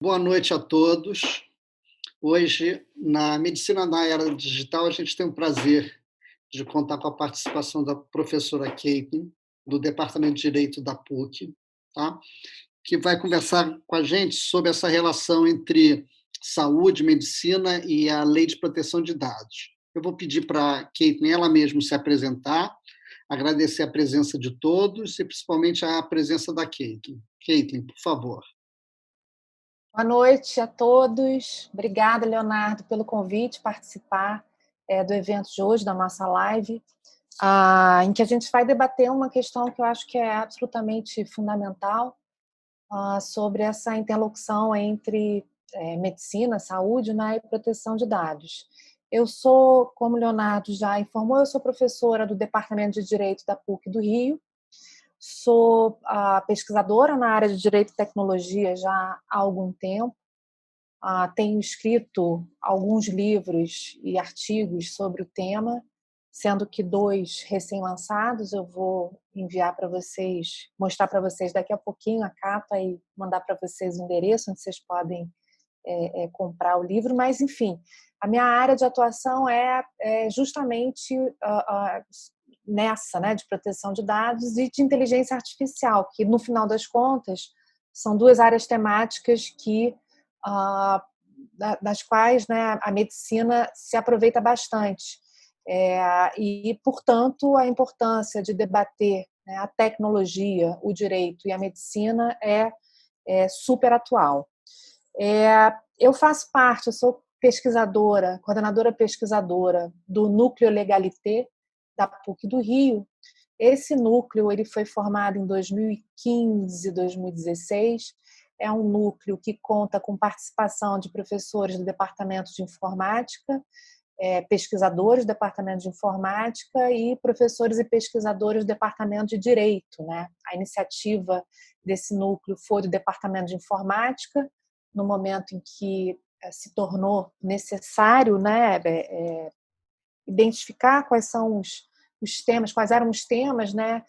Boa noite a todos. Hoje, na Medicina na Era Digital, a gente tem o prazer de contar com a participação da professora Caitlin, do Departamento de Direito da PUC, tá? Que vai conversar com a gente sobre essa relação entre saúde, medicina e a Lei de Proteção de Dados. Eu vou pedir para a Caitlin ela mesma se apresentar, agradecer a presença de todos e principalmente a presença da Caitlin. Caitlin, por favor. Boa noite a todos. Obrigada, Leonardo, pelo convite participar do evento de hoje, da nossa live, em que a gente vai debater uma questão que eu acho que é absolutamente fundamental, sobre essa interlocução entre medicina, saúde, né, e proteção de dados. Eu sou, como o Leonardo já informou, eu sou professora do Departamento de Direito da PUC do Rio. Sou pesquisadora na área de Direito e Tecnologia já há algum tempo. Tenho escrito alguns livros e artigos sobre o tema, sendo que 2 recém-lançados. Eu vou enviar para vocês, mostrar para vocês daqui a pouquinho a capa e mandar para vocês o endereço onde vocês podem comprar o livro. Mas, enfim, a minha área de atuação é justamente nessa, né, de proteção de dados e de inteligência artificial, que, no final das contas, são 2 áreas temáticas ah, das quais, né, a medicina se aproveita bastante. Portanto, a importância de debater, né, a tecnologia, o direito e a medicina é super atual. Eu faço parte, eu sou pesquisadora, coordenadora pesquisadora do Núcleo Legalité da PUC do Rio. Esse núcleo ele foi formado em 2015, 2016. É um núcleo que conta com participação de professores do Departamento de Informática, pesquisadores do Departamento de Informática e professores e pesquisadores do Departamento de Direito, né? A iniciativa desse núcleo foi do Departamento de Informática, no momento em que se tornou necessário, né, identificar quais são os temas, quais eram os temas, né,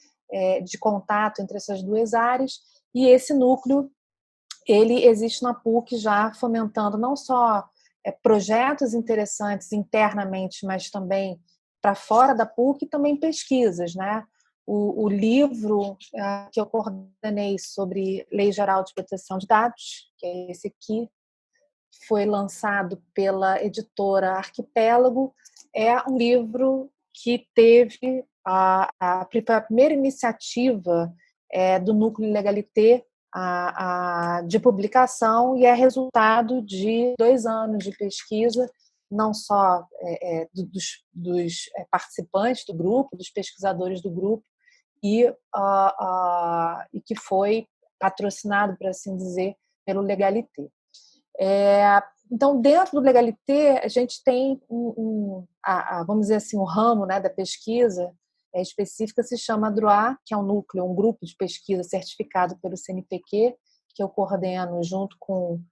de contato entre essas 2 áreas, e esse núcleo ele existe na PUC já fomentando não só projetos interessantes internamente, mas também para fora da PUC e também pesquisas, né? O livro que eu coordenei sobre Lei Geral de Proteção de Dados, que é esse aqui, foi lançado pela editora Arquipélago. É um livro que teve a primeira iniciativa do Núcleo Legalité de publicação, e é resultado de 2 anos de pesquisa, não só dos participantes do grupo, dos pesquisadores do grupo, e que foi patrocinado, por assim dizer, pelo Legalité. Então, dentro do Legalité, a gente tem vamos dizer assim, o ramo, né, da pesquisa específica se chama DROIT, que é um núcleo, um grupo de pesquisa certificado pelo CNPq, que eu coordeno junto com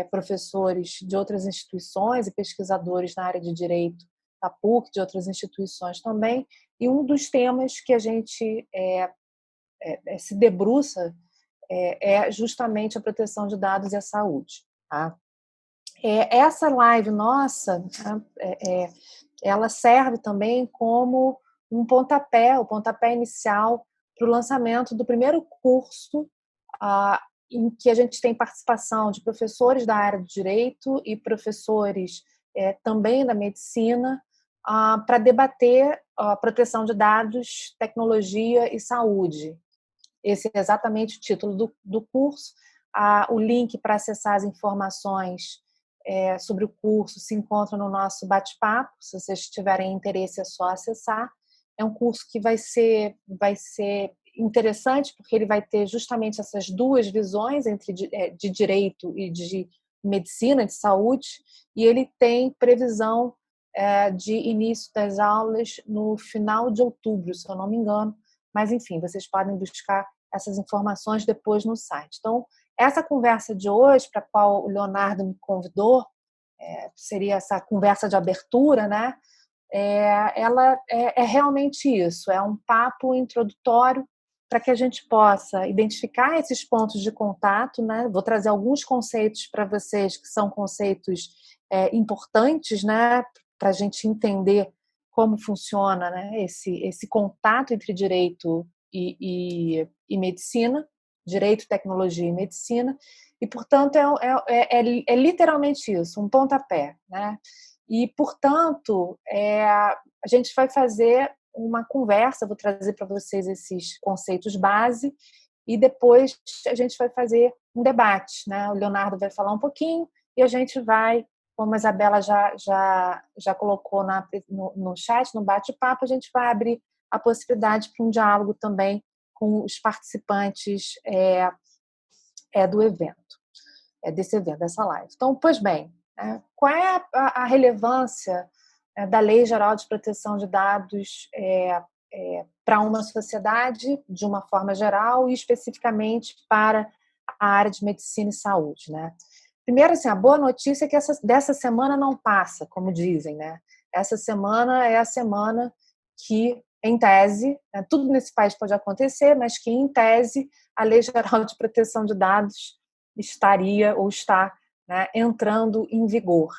professores de outras instituições e pesquisadores na área de direito da PUC, de outras instituições também. E um dos temas que a gente se debruça é justamente a proteção de dados e a saúde. Tá? Essa live nossa, ela serve também como um pontapé, o pontapé inicial para o lançamento do primeiro curso em que a gente tem participação de professores da área de direito e professores também da medicina, para debater a proteção de dados, tecnologia e saúde. Esse é exatamente o título do curso. O link para acessar as informações sobre o curso se encontra no nosso bate-papo. Se vocês tiverem interesse, é só acessar. É um curso que vai ser interessante, porque ele vai ter justamente essas 2 visões entre de direito e de medicina, de saúde, e ele tem previsão de início das aulas no final de outubro, se eu não me engano. Mas, enfim, vocês podem buscar essas informações depois no site. Então, essa conversa de hoje, para a qual o Leonardo me convidou, seria essa conversa de abertura, né? Ela é realmente isso, é um papo introdutório para que a gente possa identificar esses pontos de contato, né? Vou trazer alguns conceitos para vocês que são conceitos importantes, né? Para a gente entender como funciona, né? Esse contato entre direito e medicina, direito, tecnologia e medicina, e, portanto, é literalmente isso, um pontapé, né? E, portanto, a gente vai fazer uma conversa, vou trazer para vocês esses conceitos base e depois a gente vai fazer um debate, né? O Leonardo vai falar um pouquinho e a gente vai, como a Isabela já colocou no chat, no bate-papo, a gente vai abrir a possibilidade para um diálogo também com os participantes do evento, desse evento, dessa live. Então, pois bem, qual é a relevância da Lei Geral de Proteção de Dados para uma sociedade, de uma forma geral, e especificamente para a área de medicina e saúde, né? Primeiro, assim, a boa notícia é que dessa semana não passa, como dizem, né? Essa semana é a semana que, em tese, tudo nesse país pode acontecer, mas que, em tese, a Lei Geral de Proteção de Dados estaria ou está, né, entrando em vigor.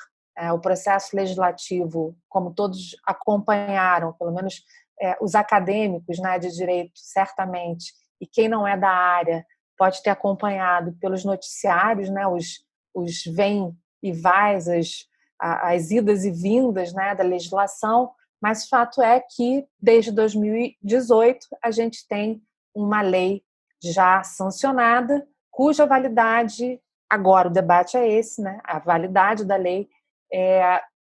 O processo legislativo, como todos acompanharam, pelo menos os acadêmicos, né, de direito, certamente, e quem não é da área pode ter acompanhado pelos noticiários, né, os vem e vais, as idas e vindas, né, da legislação, mas o fato é que, desde 2018, a gente tem uma lei já sancionada, cuja validade, agora o debate é esse, né, a validade da lei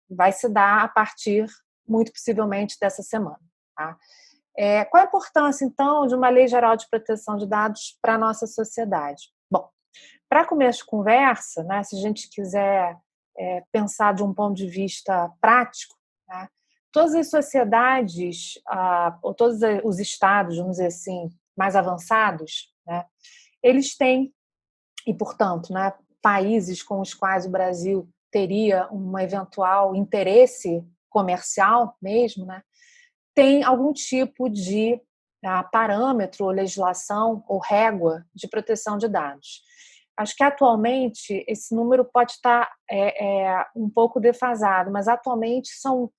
vai se dar a partir, muito possivelmente, dessa semana. Tá? Qual a importância, então, de uma Lei Geral de Proteção de Dados para a nossa sociedade? Bom, para começo de conversa, né, se a gente quiser pensar de um ponto de vista prático, né, todas as sociedades, ou todos os estados, vamos dizer assim, mais avançados, né, eles têm, e, portanto, né, países com os quais o Brasil teria um eventual interesse comercial mesmo, né, tem algum tipo de parâmetro, ou legislação, ou régua de proteção de dados. Acho que atualmente esse número pode estar um pouco defasado, mas atualmente são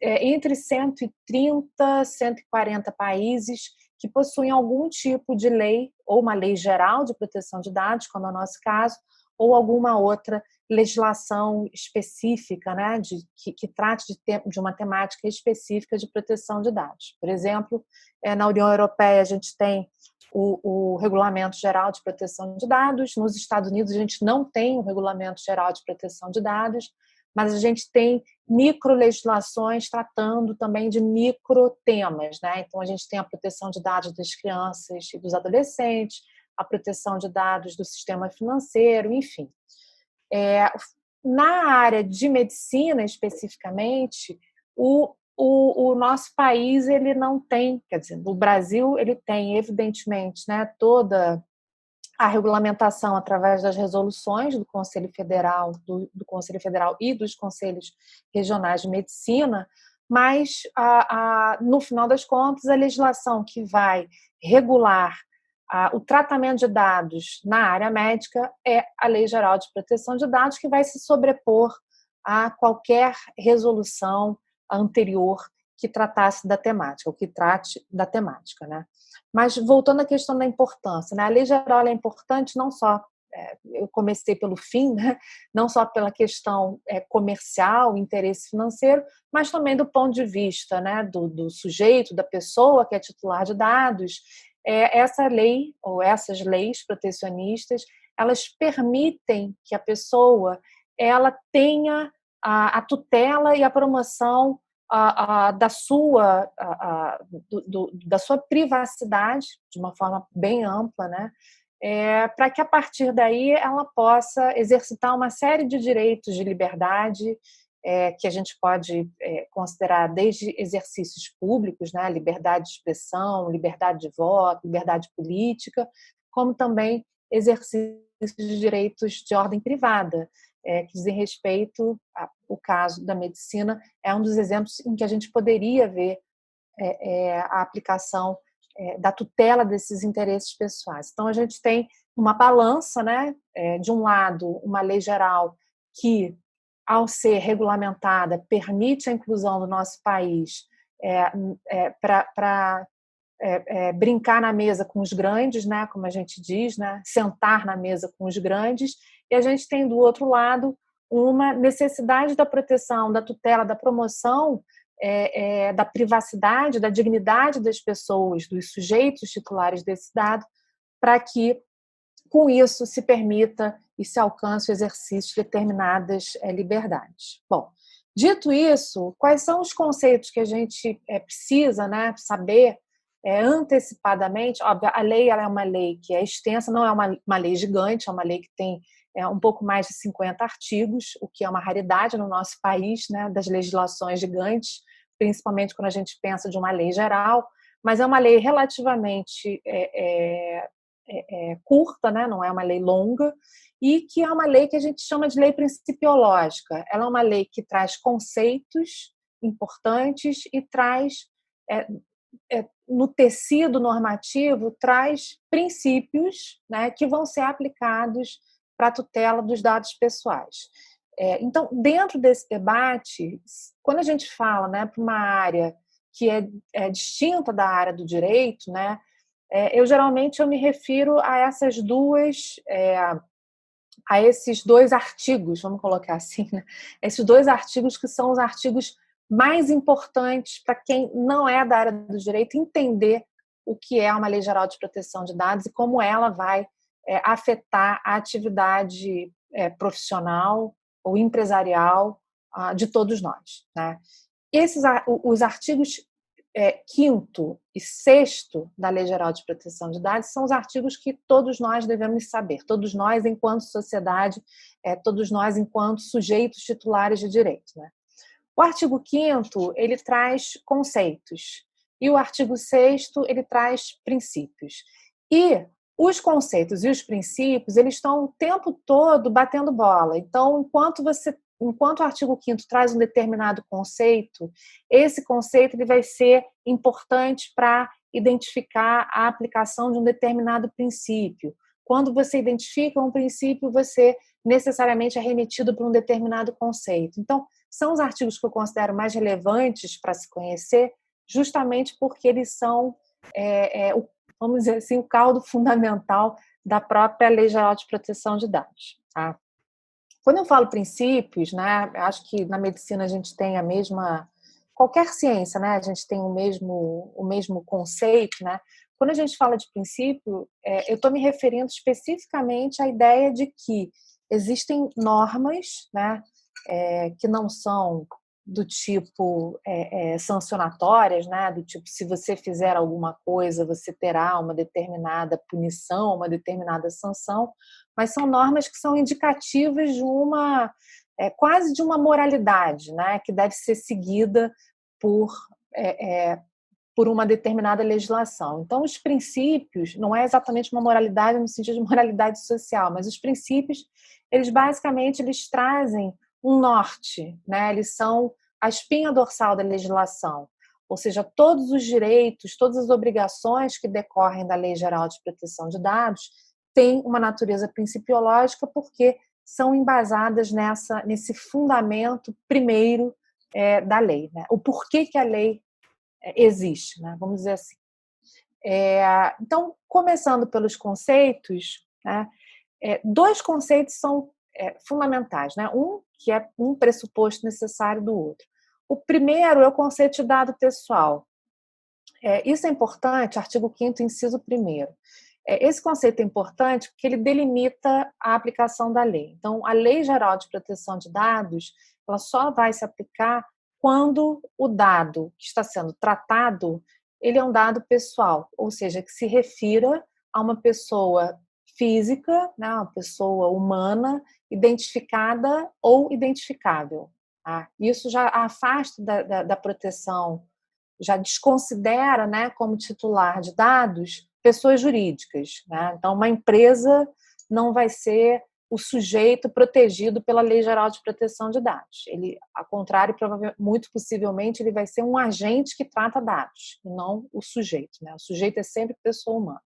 entre 130 e 140 países que possuem algum tipo de lei, ou uma lei geral de proteção de dados, como é o nosso caso, ou alguma outra legislação específica, né, que trate de uma temática específica de proteção de dados. Por exemplo, na União Europeia a gente tem o Regulamento Geral de Proteção de Dados, nos Estados Unidos a gente não tem o Regulamento Geral de Proteção de Dados, mas a gente tem microlegislações tratando também de microtemas, né? Então, a gente tem a proteção de dados das crianças e dos adolescentes, a proteção de dados do sistema financeiro, enfim. Na área de medicina, especificamente, o nosso país ele não tem, quer dizer, o Brasil ele tem, evidentemente, né, toda a regulamentação através das resoluções do Conselho Federal, do Conselho Federal e dos Conselhos Regionais de Medicina, mas, no final das contas, a legislação que vai regular o tratamento de dados na área médica é a Lei Geral de Proteção de Dados, que vai se sobrepor a qualquer resolução anterior que tratasse da temática, ou que trate da temática, né? Mas, voltando à questão da importância, né? A Lei Geral é importante não só, eu comecei pelo fim, né? Não só pela questão comercial, interesse financeiro, mas também do ponto de vista, né, do sujeito, da pessoa que é titular de dados. Essa lei, ou essas leis protecionistas, elas permitem que a pessoa ela tenha a tutela e a promoção da sua privacidade de uma forma bem ampla, né? Para que a partir daí ela possa exercitar uma série de direitos de liberdade que a gente pode considerar desde exercícios públicos, né? Liberdade de expressão, liberdade de voto, liberdade política, como também exercícios de direitos de ordem privada, que dizem respeito ao caso da medicina, é um dos exemplos em que a gente poderia ver a aplicação da tutela desses interesses pessoais. Então, a gente tem uma balança, né? De um lado, uma lei geral que, ao ser regulamentada, permite a inclusão do nosso país para brincar na mesa com os grandes, né? Como a gente diz, né? Sentar na mesa com os grandes. E a gente tem, do outro lado, uma necessidade da proteção, da tutela, da promoção da privacidade, da dignidade das pessoas, dos sujeitos titulares desse dado, para que, com isso, se permita e se alcance o exercício de determinadas liberdades. Bom, dito isso, quais são os conceitos que a gente precisa, né, saber antecipadamente? Óbvio, a lei ela é uma lei que é extensa, não é uma lei gigante, é uma lei que tem um pouco mais de 50 artigos, o que é uma raridade no nosso país, né, das legislações gigantes, principalmente quando a gente pensa de uma lei geral, mas é uma lei relativamente curta, né, não é uma lei longa, e que é uma lei que a gente chama de lei principiológica. Ela é uma lei que traz conceitos importantes e traz, no tecido normativo, traz princípios, né, que vão ser aplicados para a tutela dos dados pessoais. Então, dentro desse debate, quando a gente fala, né, para uma área que é distinta da área do direito, né, eu geralmente me refiro a esses dois artigos, vamos colocar assim, né? Esses dois artigos que são os artigos mais importantes para quem não é da área do direito entender o que é uma Lei Geral de Proteção de Dados e como ela vai afetar a atividade profissional ou empresarial de todos nós, né? Os artigos 5º e 6º da Lei Geral de Proteção de Dados são os artigos que todos nós devemos saber, todos nós enquanto sociedade, todos nós enquanto sujeitos titulares de direito, né? O artigo 5º, ele traz conceitos, e o artigo 6º, ele traz princípios. E os conceitos e os princípios, eles estão o tempo todo batendo bola. Então, enquanto o artigo 5º traz um determinado conceito, esse conceito ele vai ser importante para identificar a aplicação de um determinado princípio. Quando você identifica um princípio, você necessariamente é remetido para um determinado conceito. Então, são os artigos que eu considero mais relevantes para se conhecer, justamente porque eles são, vamos dizer assim, o caldo fundamental da própria Lei Geral de Proteção de Dados. Tá? Quando eu falo princípios, né, acho que na medicina a gente tem a mesma... Qualquer ciência, né, a gente tem o mesmo conceito, né? Quando a gente fala de princípio, eu estou me referindo especificamente à ideia de que existem normas, né, que não são do tipo sancionatórias, né, do tipo, se você fizer alguma coisa, você terá uma determinada punição, uma determinada sanção, mas são normas que são indicativas de quase de uma moralidade, né, que deve ser seguida por uma determinada legislação. Então, os princípios, não é exatamente uma moralidade no sentido de moralidade social, mas os princípios, eles basicamente trazem um norte, né? Eles são a espinha dorsal da legislação, ou seja, todos os direitos, todas as obrigações que decorrem da Lei Geral de Proteção de Dados têm uma natureza principiológica porque são embasadas nesse fundamento primeiro da lei, né? O porquê que a lei existe, né? Vamos dizer assim. Então, começando pelos conceitos, né? Dois conceitos são fundamentais, né? Um que é um pressuposto necessário do outro. O primeiro é o conceito de dado pessoal. Isso é importante, artigo 5º, inciso 1º. Esse conceito é importante porque ele delimita a aplicação da lei. Então, a Lei Geral de Proteção de Dados, ela só vai se aplicar quando o dado que está sendo tratado, ele é um dado pessoal, ou seja, que se refira a uma pessoa física, né, uma pessoa humana, identificada ou identificável. Tá? Isso já afasta da proteção, já desconsidera, né, como titular de dados pessoas jurídicas. Né? Então, uma empresa não vai ser o sujeito protegido pela Lei Geral de Proteção de Dados. Ele, ao contrário, muito possivelmente, ele vai ser um agente que trata dados, e não o sujeito, né? O sujeito é sempre pessoa humana.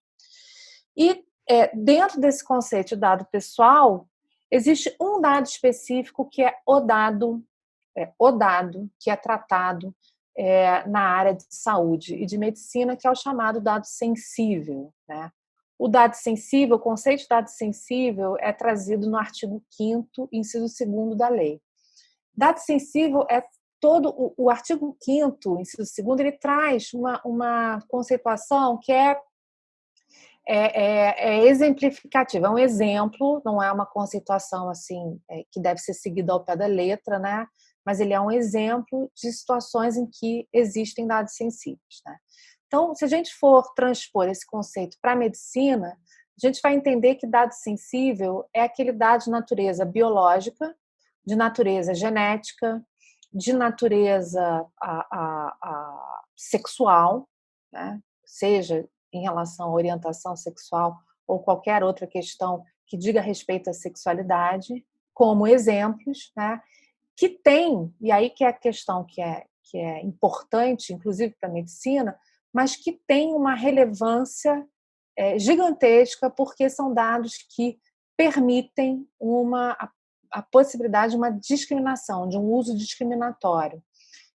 E dentro desse conceito de dado pessoal, existe um dado específico que é o dado que é tratado na área de saúde e de medicina, que é o chamado dado sensível, né? O dado sensível, o conceito de dado sensível é trazido no artigo 5º, inciso 2º da lei. Dado sensível é todo o artigo 5º, inciso 2º, ele traz uma conceituação que é exemplificativa, é um exemplo, não é uma conceituação assim que deve ser seguida ao pé da letra, né? Mas ele é um exemplo de situações em que existem dados sensíveis, né? Então, se a gente for transpor esse conceito para a medicina, a gente vai entender que dado sensível é aquele dado de natureza biológica, de natureza genética, de natureza sexual, né? Seja em relação à orientação sexual ou qualquer outra questão que diga respeito à sexualidade, como exemplos, né? Que tem, e aí que é a questão que é importante, inclusive para a medicina, mas que tem uma relevância gigantesca, porque são dados que permitem a possibilidade de uma discriminação, de um uso discriminatório.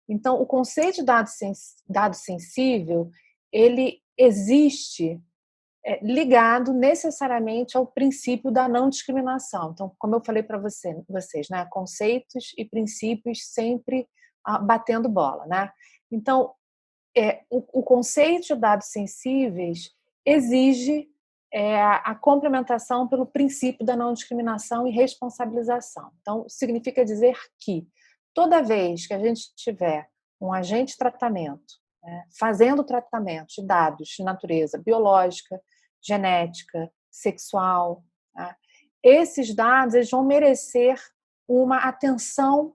Então, o conceito de dado sensível, ele existe ligado necessariamente ao princípio da não discriminação. Então, como eu falei para vocês, né, conceitos e princípios sempre batendo bola, né? Então, o conceito de dados sensíveis exige a complementação pelo princípio da não discriminação e responsabilização. Então, significa dizer que toda vez que a gente tiver um agente de tratamento, né, fazendo tratamento de dados de natureza biológica, genética, sexual, tá? Esses dados eles vão merecer uma atenção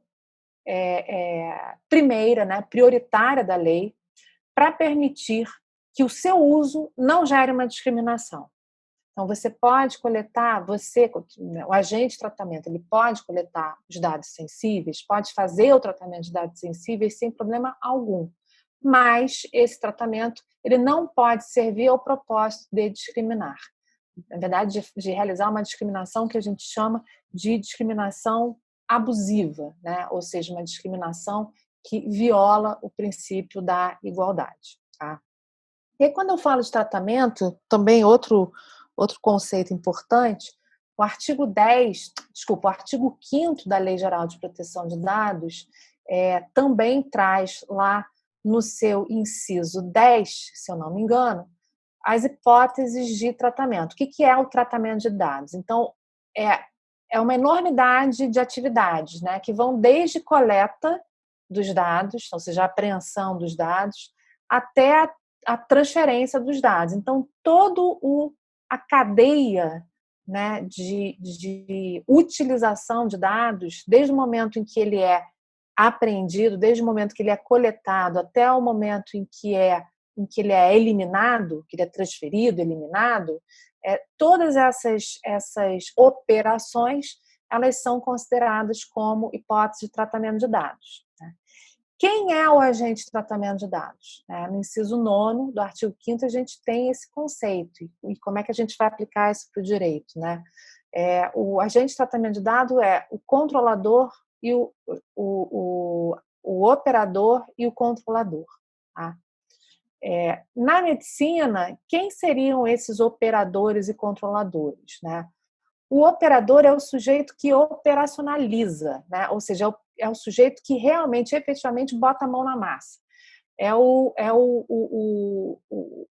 primeira, né, prioritária da lei, para permitir que o seu uso não gere uma discriminação. Então, você pode coletar, o agente de tratamento, ele pode coletar os dados sensíveis, pode fazer o tratamento de dados sensíveis sem problema algum. Mas esse tratamento ele não pode servir ao propósito de discriminar. Na verdade, de realizar uma discriminação que a gente chama de discriminação abusiva, né? Ou seja, uma discriminação que viola o princípio da igualdade. Tá? E aí, quando eu falo de tratamento, também outro conceito importante, o artigo 5º da Lei Geral de Proteção de Dados também traz lá no seu inciso 10, se eu não me engano, as hipóteses de tratamento. O que é o tratamento de dados? Então, é uma enormidade de atividades, né, que vão desde coleta dos dados, ou seja, a apreensão dos dados, até a transferência dos dados. Então, toda a cadeia, né, de utilização de dados, desde o momento em que ele é apreendido, desde o momento que ele é coletado até o momento em que ele é eliminado, que ele é transferido, eliminado, todas essas operações elas são consideradas como hipótese de tratamento de dados. Né? Quem é o agente de tratamento de dados? No inciso 9º do artigo 5º a gente tem esse conceito. E como é que a gente vai aplicar isso para o direito? Né? O agente de tratamento de dados é o controlador e o operador e o controlador. Tá? Na medicina, quem seriam esses operadores e controladores? Né? O operador é o sujeito que operacionaliza, né? Ou seja, é o sujeito que realmente, efetivamente, bota a mão na massa.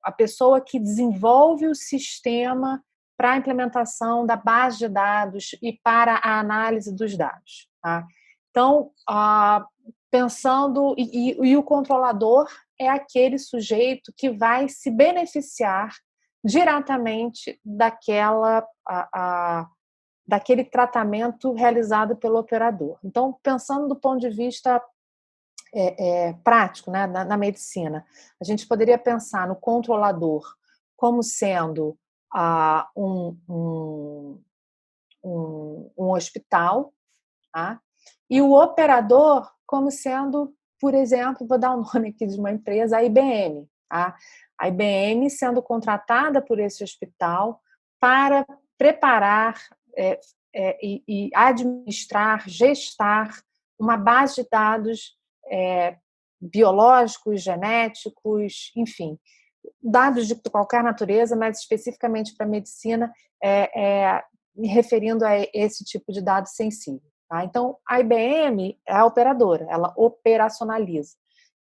A pessoa que desenvolve o sistema para a implementação da base de dados e para a análise dos dados. Tá? Então, pensando... E o controlador é aquele sujeito que vai se beneficiar diretamente daquele tratamento realizado pelo operador. Então, pensando do ponto de vista prático, né, na medicina, a gente poderia pensar no controlador como sendo um um hospital, tá? E o operador como sendo, por exemplo, vou dar o nome aqui de uma empresa, a IBM. Tá? A IBM sendo contratada por esse hospital para preparar e administrar, gestar uma base de dados biológicos, genéticos, enfim, dados de qualquer natureza, mas especificamente para a medicina, me referindo a esse tipo de dado sensível. Tá? Então, a IBM é a operadora, ela operacionaliza,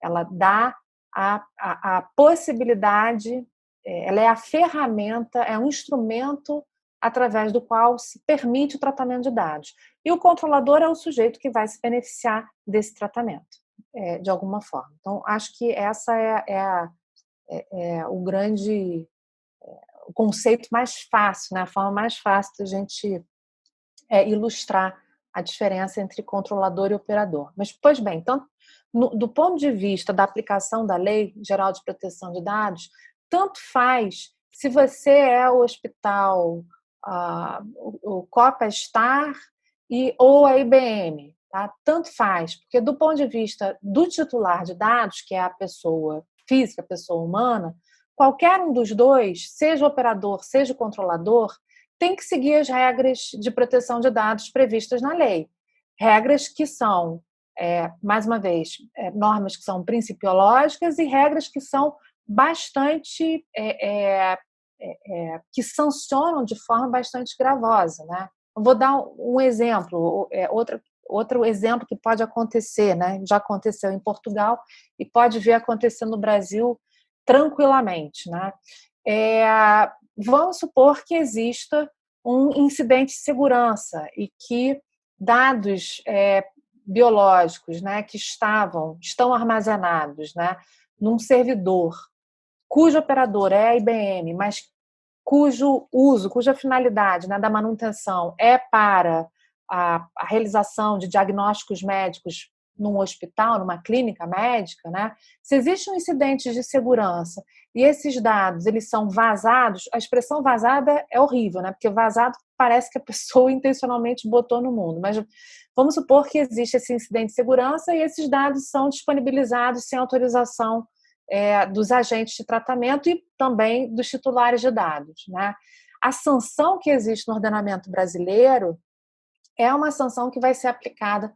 ela dá a possibilidade, ela é a ferramenta, é um instrumento através do qual se permite o tratamento de dados. E o controlador é o sujeito que vai se beneficiar desse tratamento, de alguma forma. Então, acho que essa o grande o conceito mais fácil, né? A forma mais fácil da gente ilustrar a diferença entre controlador e operador. Mas, pois bem, então, do ponto de vista da aplicação da Lei Geral de Proteção de Dados, tanto faz se você é o hospital, o Copastar ou a IBM, tá? Tanto faz, porque do ponto de vista do titular de dados, que é a pessoa física, a pessoa humana, qualquer um dos dois, seja o operador, seja o controlador, tem que seguir as regras de proteção de dados previstas na lei. Regras que são, mais uma vez, normas que são principiológicas e regras que são bastante, que sancionam de forma bastante gravosa. Né? Eu vou dar um exemplo, outro exemplo que pode acontecer, né? Já aconteceu em Portugal e pode vir acontecer no Brasil tranquilamente. Né? Vamos supor que exista um incidente de segurança e que dados biológicos, né, que estão armazenados, né, num servidor cujo operador é a IBM, mas cuja finalidade, né, da manutenção é para a realização de diagnósticos médicos num hospital, numa clínica médica, né? Se existe um incidente de segurança e esses dados eles são vazados, a expressão vazada é horrível, né? Porque vazado parece que a pessoa intencionalmente botou no mundo, mas vamos supor que existe esse incidente de segurança e esses dados são disponibilizados sem autorização dos agentes de tratamento e também dos titulares de dados. Né? A sanção que existe no ordenamento brasileiro é uma sanção que vai ser aplicada,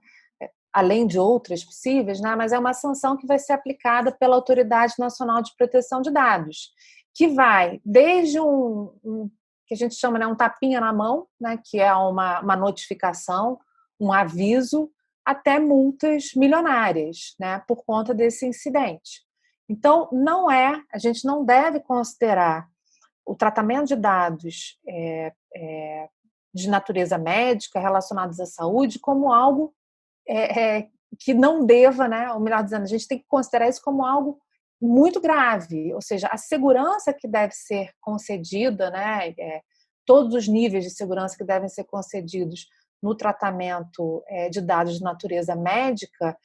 além de outras possíveis, né? Mas é uma sanção que vai ser aplicada pela Autoridade Nacional de Proteção de Dados, que vai desde que a gente chama, né, um tapinha na mão, né, que é uma notificação, um aviso, até multas milionárias, né, por conta desse incidente. Então, a gente não deve considerar o tratamento de dados de natureza médica relacionados à saúde como algo que não deva, né? Ou melhor dizendo, a gente tem que considerar isso como algo muito grave, ou seja, a segurança que deve ser concedida, né? Todos os níveis de segurança que devem ser concedidos no tratamento de dados de natureza médica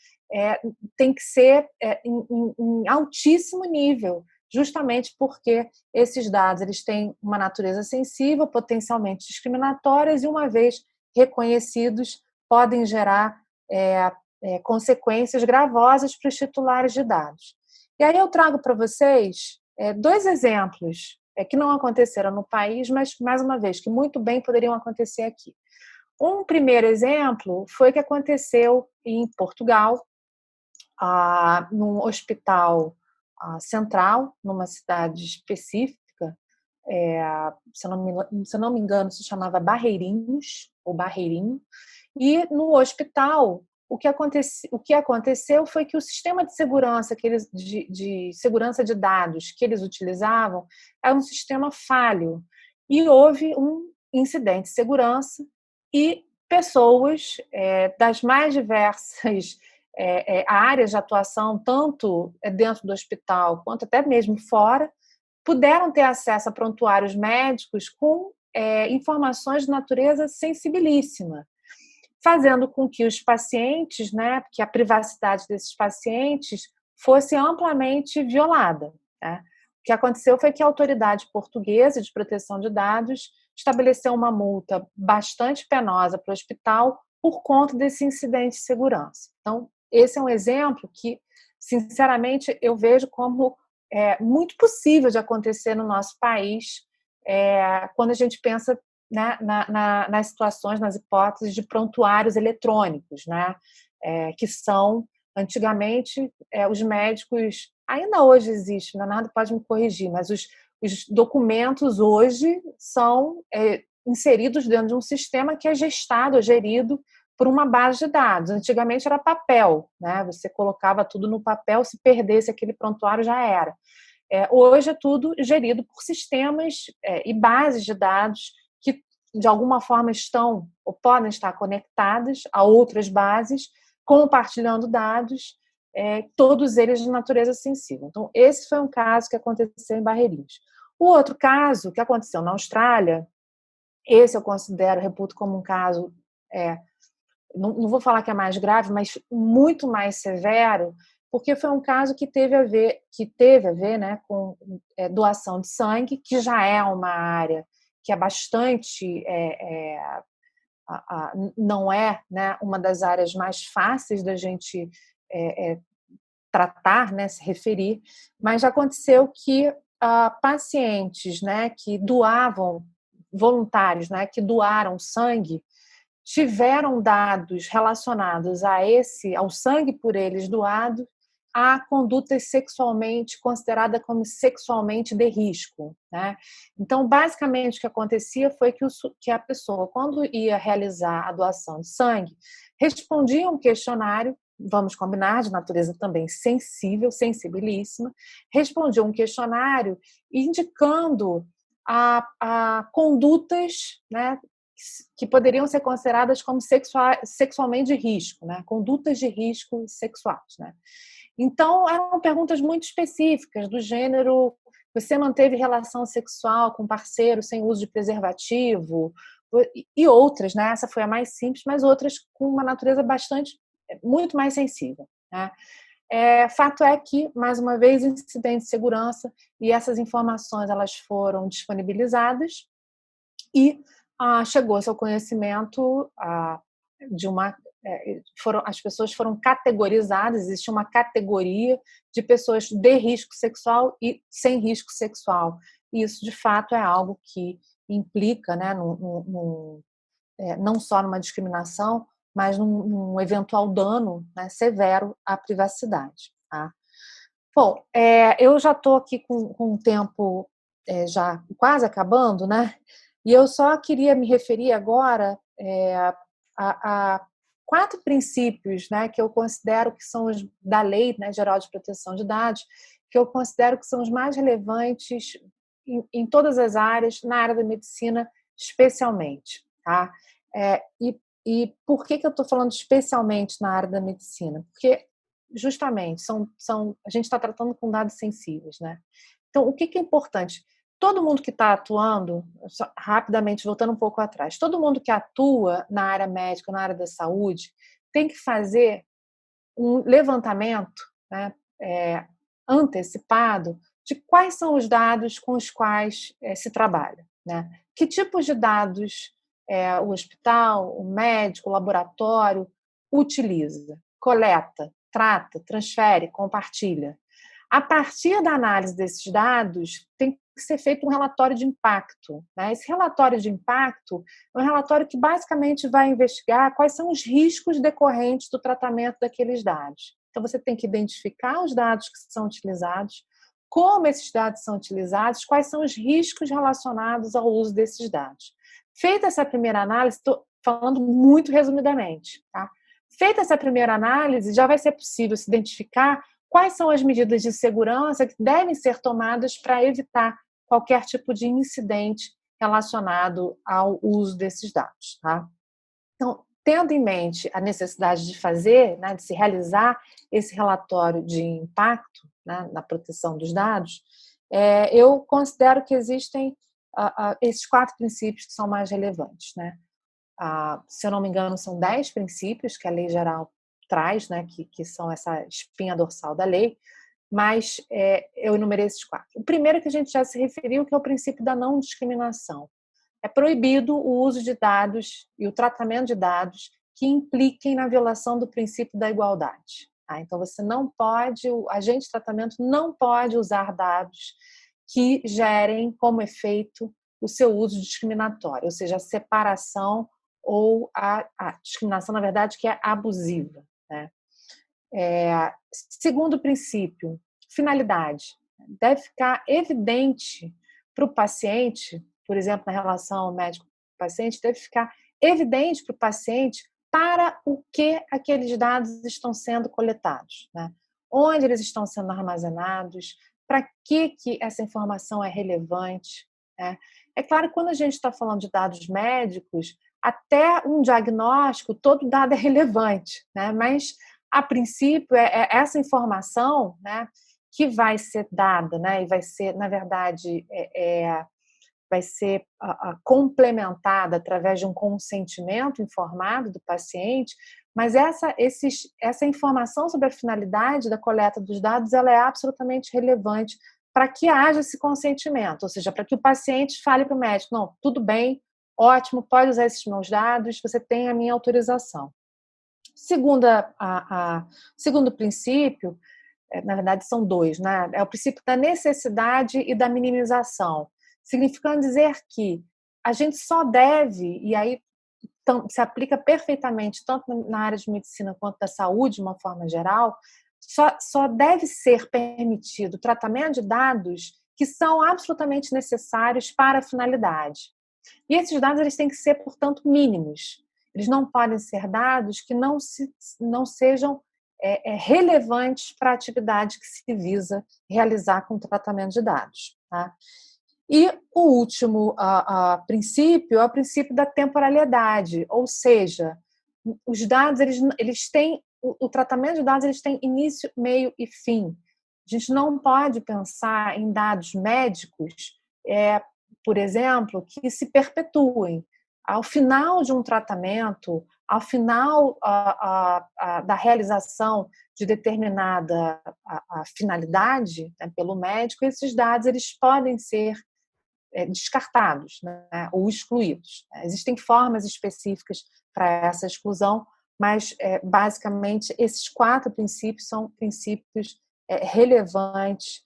tem que ser em altíssimo nível, justamente porque esses dados eles têm uma natureza sensível, potencialmente discriminatórias e, uma vez reconhecidos, podem gerar consequências gravosas para os titulares de dados. E aí eu trago para vocês 2 exemplos que não aconteceram no país, mas, mais uma vez, que muito bem poderiam acontecer aqui. Um primeiro exemplo foi o que aconteceu em Portugal, num hospital central, numa cidade específica, se eu não me engano, se chamava Barreirinhos, ou Barreirinho, e no hospital, o que aconteceu foi que o sistema de segurança de segurança de dados que eles utilizavam era um sistema falho, e houve um incidente de segurança e pessoas das mais diversas áreas de atuação, tanto dentro do hospital quanto até mesmo fora, puderam ter acesso a prontuários médicos com informações de natureza sensibilíssima, fazendo com que os pacientes, né, que a privacidade desses pacientes fosse amplamente violada. Né? O que aconteceu foi que a Autoridade Portuguesa de Proteção de Dados estabeleceu uma multa bastante penosa para o hospital por conta desse incidente de segurança. Então, esse é um exemplo que, sinceramente, eu vejo como muito possível de acontecer no nosso país, quando a gente pensa, né, nas situações, nas hipóteses de prontuários eletrônicos, né, que são, antigamente, os médicos, ainda hoje existe, Leonardo pode me corrigir, mas os documentos hoje são inseridos dentro de um sistema que é gestado, gerido por uma base de dados. Antigamente era papel, né? Você colocava tudo no papel, se perdesse aquele prontuário já era. Hoje é tudo gerido por sistemas e bases de dados que, de alguma forma, estão ou podem estar conectadas a outras bases, compartilhando dados, todos eles de natureza sensível. Então, esse foi um caso que aconteceu em Barreirinhos. O outro caso, que aconteceu na Austrália, esse eu reputo como um caso, não vou falar que é mais grave, mas muito mais severo, porque foi um caso que teve a ver, né, com doação de sangue, que já é uma área que é bastante, não é, né, uma das áreas mais fáceis da gente tratar, né, se referir, mas já aconteceu que pacientes, né, que doavam, voluntários, né, que doaram sangue, tiveram dados relacionados ao sangue por eles doado, a condutas sexualmente considerada como sexualmente de risco, né? Então, basicamente, o que acontecia foi que a pessoa, quando ia realizar a doação de sangue, respondia um questionário, vamos combinar, de natureza também sensível, sensibilíssima, respondia um questionário indicando a condutas, né, que poderiam ser consideradas como sexualmente de risco, né? Condutas de risco sexuais, né? Então, eram perguntas muito específicas, do gênero: você manteve relação sexual com parceiro sem uso de preservativo? E outras, né? Essa foi a mais simples, mas outras com uma natureza muito mais sensível, né? Fato é que, mais uma vez, incidente de segurança, e essas informações elas foram disponibilizadas e chegou-se ao conhecimento de uma as pessoas foram categorizadas, existe uma categoria de pessoas de risco sexual e sem risco sexual. E isso, de fato, é algo que implica, né, não só numa discriminação, mas num eventual dano, né, severo à privacidade. Tá? Bom, eu já estou aqui com o tempo já quase acabando, né? E eu só queria me referir agora a 4 princípios, né, que eu considero que são os da Lei, né, Geral de Proteção de Dados, que eu considero que são os mais relevantes em todas as áreas, na área da medicina especialmente. Tá? E por que eu estou falando especialmente na área da medicina? Porque justamente a gente está tratando com dados sensíveis, né? Então, o que é importante? Todo mundo que está atuando, rapidamente, voltando um pouco atrás, todo mundo que atua na área médica, na área da saúde, tem que fazer um levantamento, né, antecipado de quais são os dados com os quais se trabalha, né? Que tipos de dados o hospital, o médico, o laboratório utiliza, coleta, trata, transfere, compartilha. A partir da análise desses dados, tem que ser feito um relatório de impacto, né? Esse relatório de impacto é um relatório que basicamente vai investigar quais são os riscos decorrentes do tratamento daqueles dados. Então, você tem que identificar os dados que são utilizados, como esses dados são utilizados, quais são os riscos relacionados ao uso desses dados. Feita essa primeira análise, estou falando muito resumidamente, tá? Feita essa primeira análise, já vai ser possível se identificar quais são as medidas de segurança que devem ser tomadas para evitar qualquer tipo de incidente relacionado ao uso desses dados. Tá? Então, tendo em mente a necessidade de fazer, né, de se realizar esse relatório de impacto, né, na proteção dos dados, eu considero que existem esses 4 princípios que são mais relevantes. Né? Se eu não me engano, são 10 princípios que a Lei Geral traz, né, que são essa espinha dorsal da lei, mas eu enumerei esses 4. O primeiro que a gente já se referiu, que é o princípio da não discriminação. é proibido o uso de dados e o tratamento de dados que impliquem na violação do princípio da igualdade. Tá? Então, você não pode, o agente de tratamento não pode usar dados que gerem como efeito o seu uso discriminatório, ou seja, a separação ou a discriminação, na verdade, que é abusiva. Né? Segundo princípio, finalidade. Deve ficar evidente para o paciente, por exemplo, na relação médico-paciente, deve ficar evidente para o paciente para o que aqueles dados estão sendo coletados, né? Onde eles estão sendo armazenados, para que essa informação é relevante. Né? É claro que quando a gente está falando de dados médicos, até um diagnóstico, todo dado é relevante, né? Mas, a princípio, essa informação, né, que vai ser dada, né, e vai ser, na verdade, vai ser complementada através de um consentimento informado do paciente, mas essa informação sobre a finalidade da coleta dos dados, ela é absolutamente relevante para que haja esse consentimento, ou seja, para que o paciente fale para o médico, não, tudo bem, ótimo, pode usar esses meus dados, você tem a minha autorização. Segundo princípio, na verdade são dois, né? É o princípio da necessidade e da minimização, significando dizer que a gente só deve, e aí se aplica perfeitamente tanto na área de medicina quanto da saúde, de uma forma geral, só deve ser permitido o tratamento de dados que são absolutamente necessários para a finalidade. E esses dados eles têm que ser, portanto, mínimos. Eles não podem ser dados que não sejam relevantes para a atividade que se visa realizar com o tratamento de dados. Tá? E o último princípio é o princípio da temporalidade, ou seja, os dados eles têm o tratamento de dados eles têm início, meio e fim. A gente não pode pensar em dados médicos, por exemplo, que se perpetuem. Ao final de um tratamento, ao final da realização de determinada finalidade, né, pelo médico, esses dados eles podem ser descartados, né, ou excluídos. Existem formas específicas para essa exclusão, mas basicamente esses 4 princípios são princípios relevantes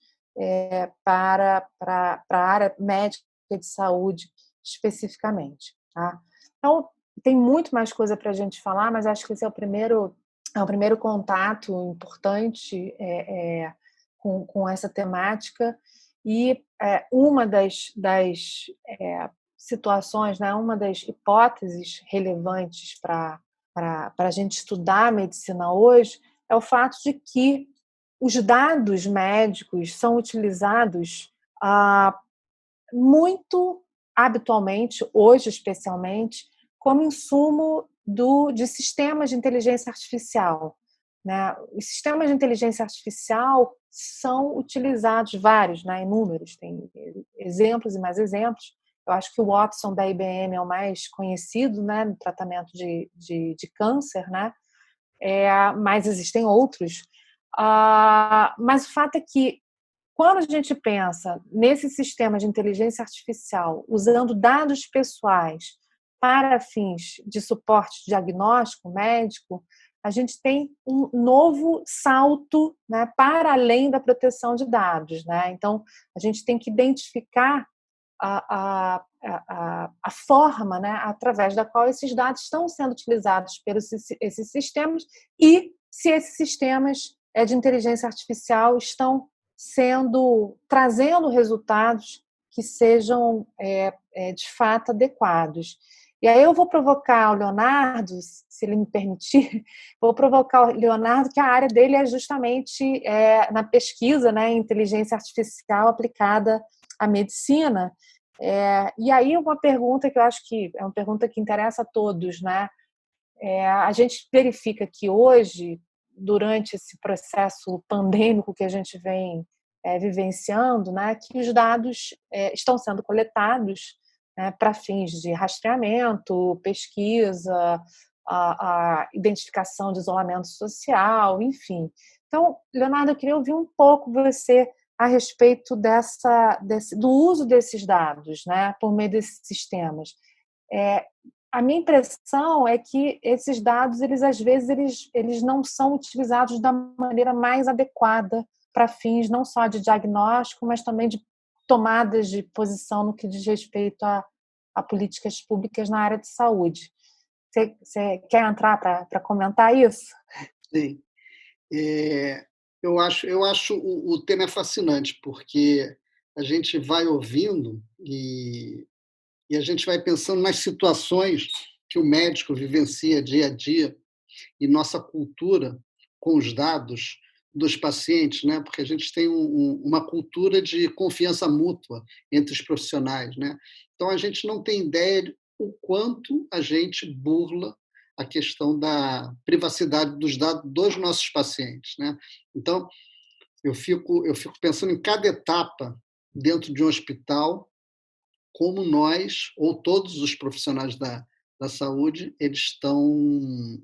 para a área médica de saúde especificamente. Tá? Então, tem muito mais coisa para a gente falar, mas acho que esse é o primeiro contato importante com essa temática. E uma das situações, né, uma das hipóteses relevantes para a gente estudar a medicina hoje é o fato de que os dados médicos são utilizados muito habitualmente, hoje especialmente, como insumo de sistemas de inteligência artificial. Né? Os sistemas de inteligência artificial são utilizados, vários, né? Inúmeros, tem exemplos e mais exemplos. Eu acho que o Watson da IBM é o mais conhecido, né, no tratamento de câncer, né? Mas existem outros. Mas o fato é que, quando a gente pensa nesse sistema de inteligência artificial usando dados pessoais para fins de suporte diagnóstico médico, a gente tem um novo salto, né, para além da proteção de dados. Né? Então, a gente tem que identificar a forma, né, através da qual esses dados estão sendo utilizados pelos esses sistemas e se esses sistemas de inteligência artificial estão trazendo resultados que sejam de fato adequados. E aí eu vou provocar o Leonardo, se ele me permitir, vou provocar o Leonardo, que a área dele é justamente na pesquisa, né, em inteligência artificial aplicada à medicina. E aí uma pergunta que eu acho que é uma pergunta que interessa a todos, né? A gente verifica que hoje, durante esse processo pandêmico que a gente vem vivenciando, né, que os dados estão sendo coletados, né, para fins de rastreamento, pesquisa, a identificação de isolamento social, enfim. Então, Leonardo, eu queria ouvir um pouco você a respeito do uso desses dados, né, por meio desses sistemas. A minha impressão é que esses dados, às vezes, eles não são utilizados da maneira mais adequada para fins não só de diagnóstico, mas também de tomadas de posição no que diz respeito a políticas públicas na área de saúde. Você quer entrar para comentar isso? Sim. Eu acho o tema fascinante, porque a gente vai ouvindo e a gente vai pensando nas situações que o médico vivencia dia a dia e nossa cultura com os dados dos pacientes, né? Porque a gente tem uma cultura de confiança mútua entre os profissionais, né? Então a gente não tem ideia de o quanto a gente burla a questão da privacidade dos dados dos nossos pacientes, né? Então eu fico pensando em cada etapa dentro de um hospital, como nós ou todos os profissionais da saúde eles estão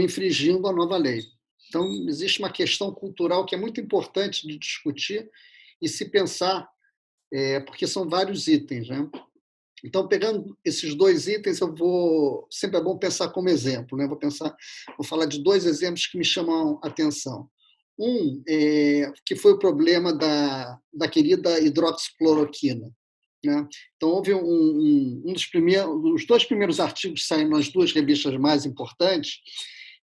infringindo a nova lei. Então, existe uma questão cultural que é muito importante de discutir e se pensar, porque são vários itens, né? Então, pegando esses dois itens, sempre é bom pensar como exemplo, né? Vou falar de dois exemplos que me chamam a atenção. Que foi o problema da querida hidroxicloroquina, né? Então, houve os dois primeiros artigos que saíram nas duas revistas mais importantes,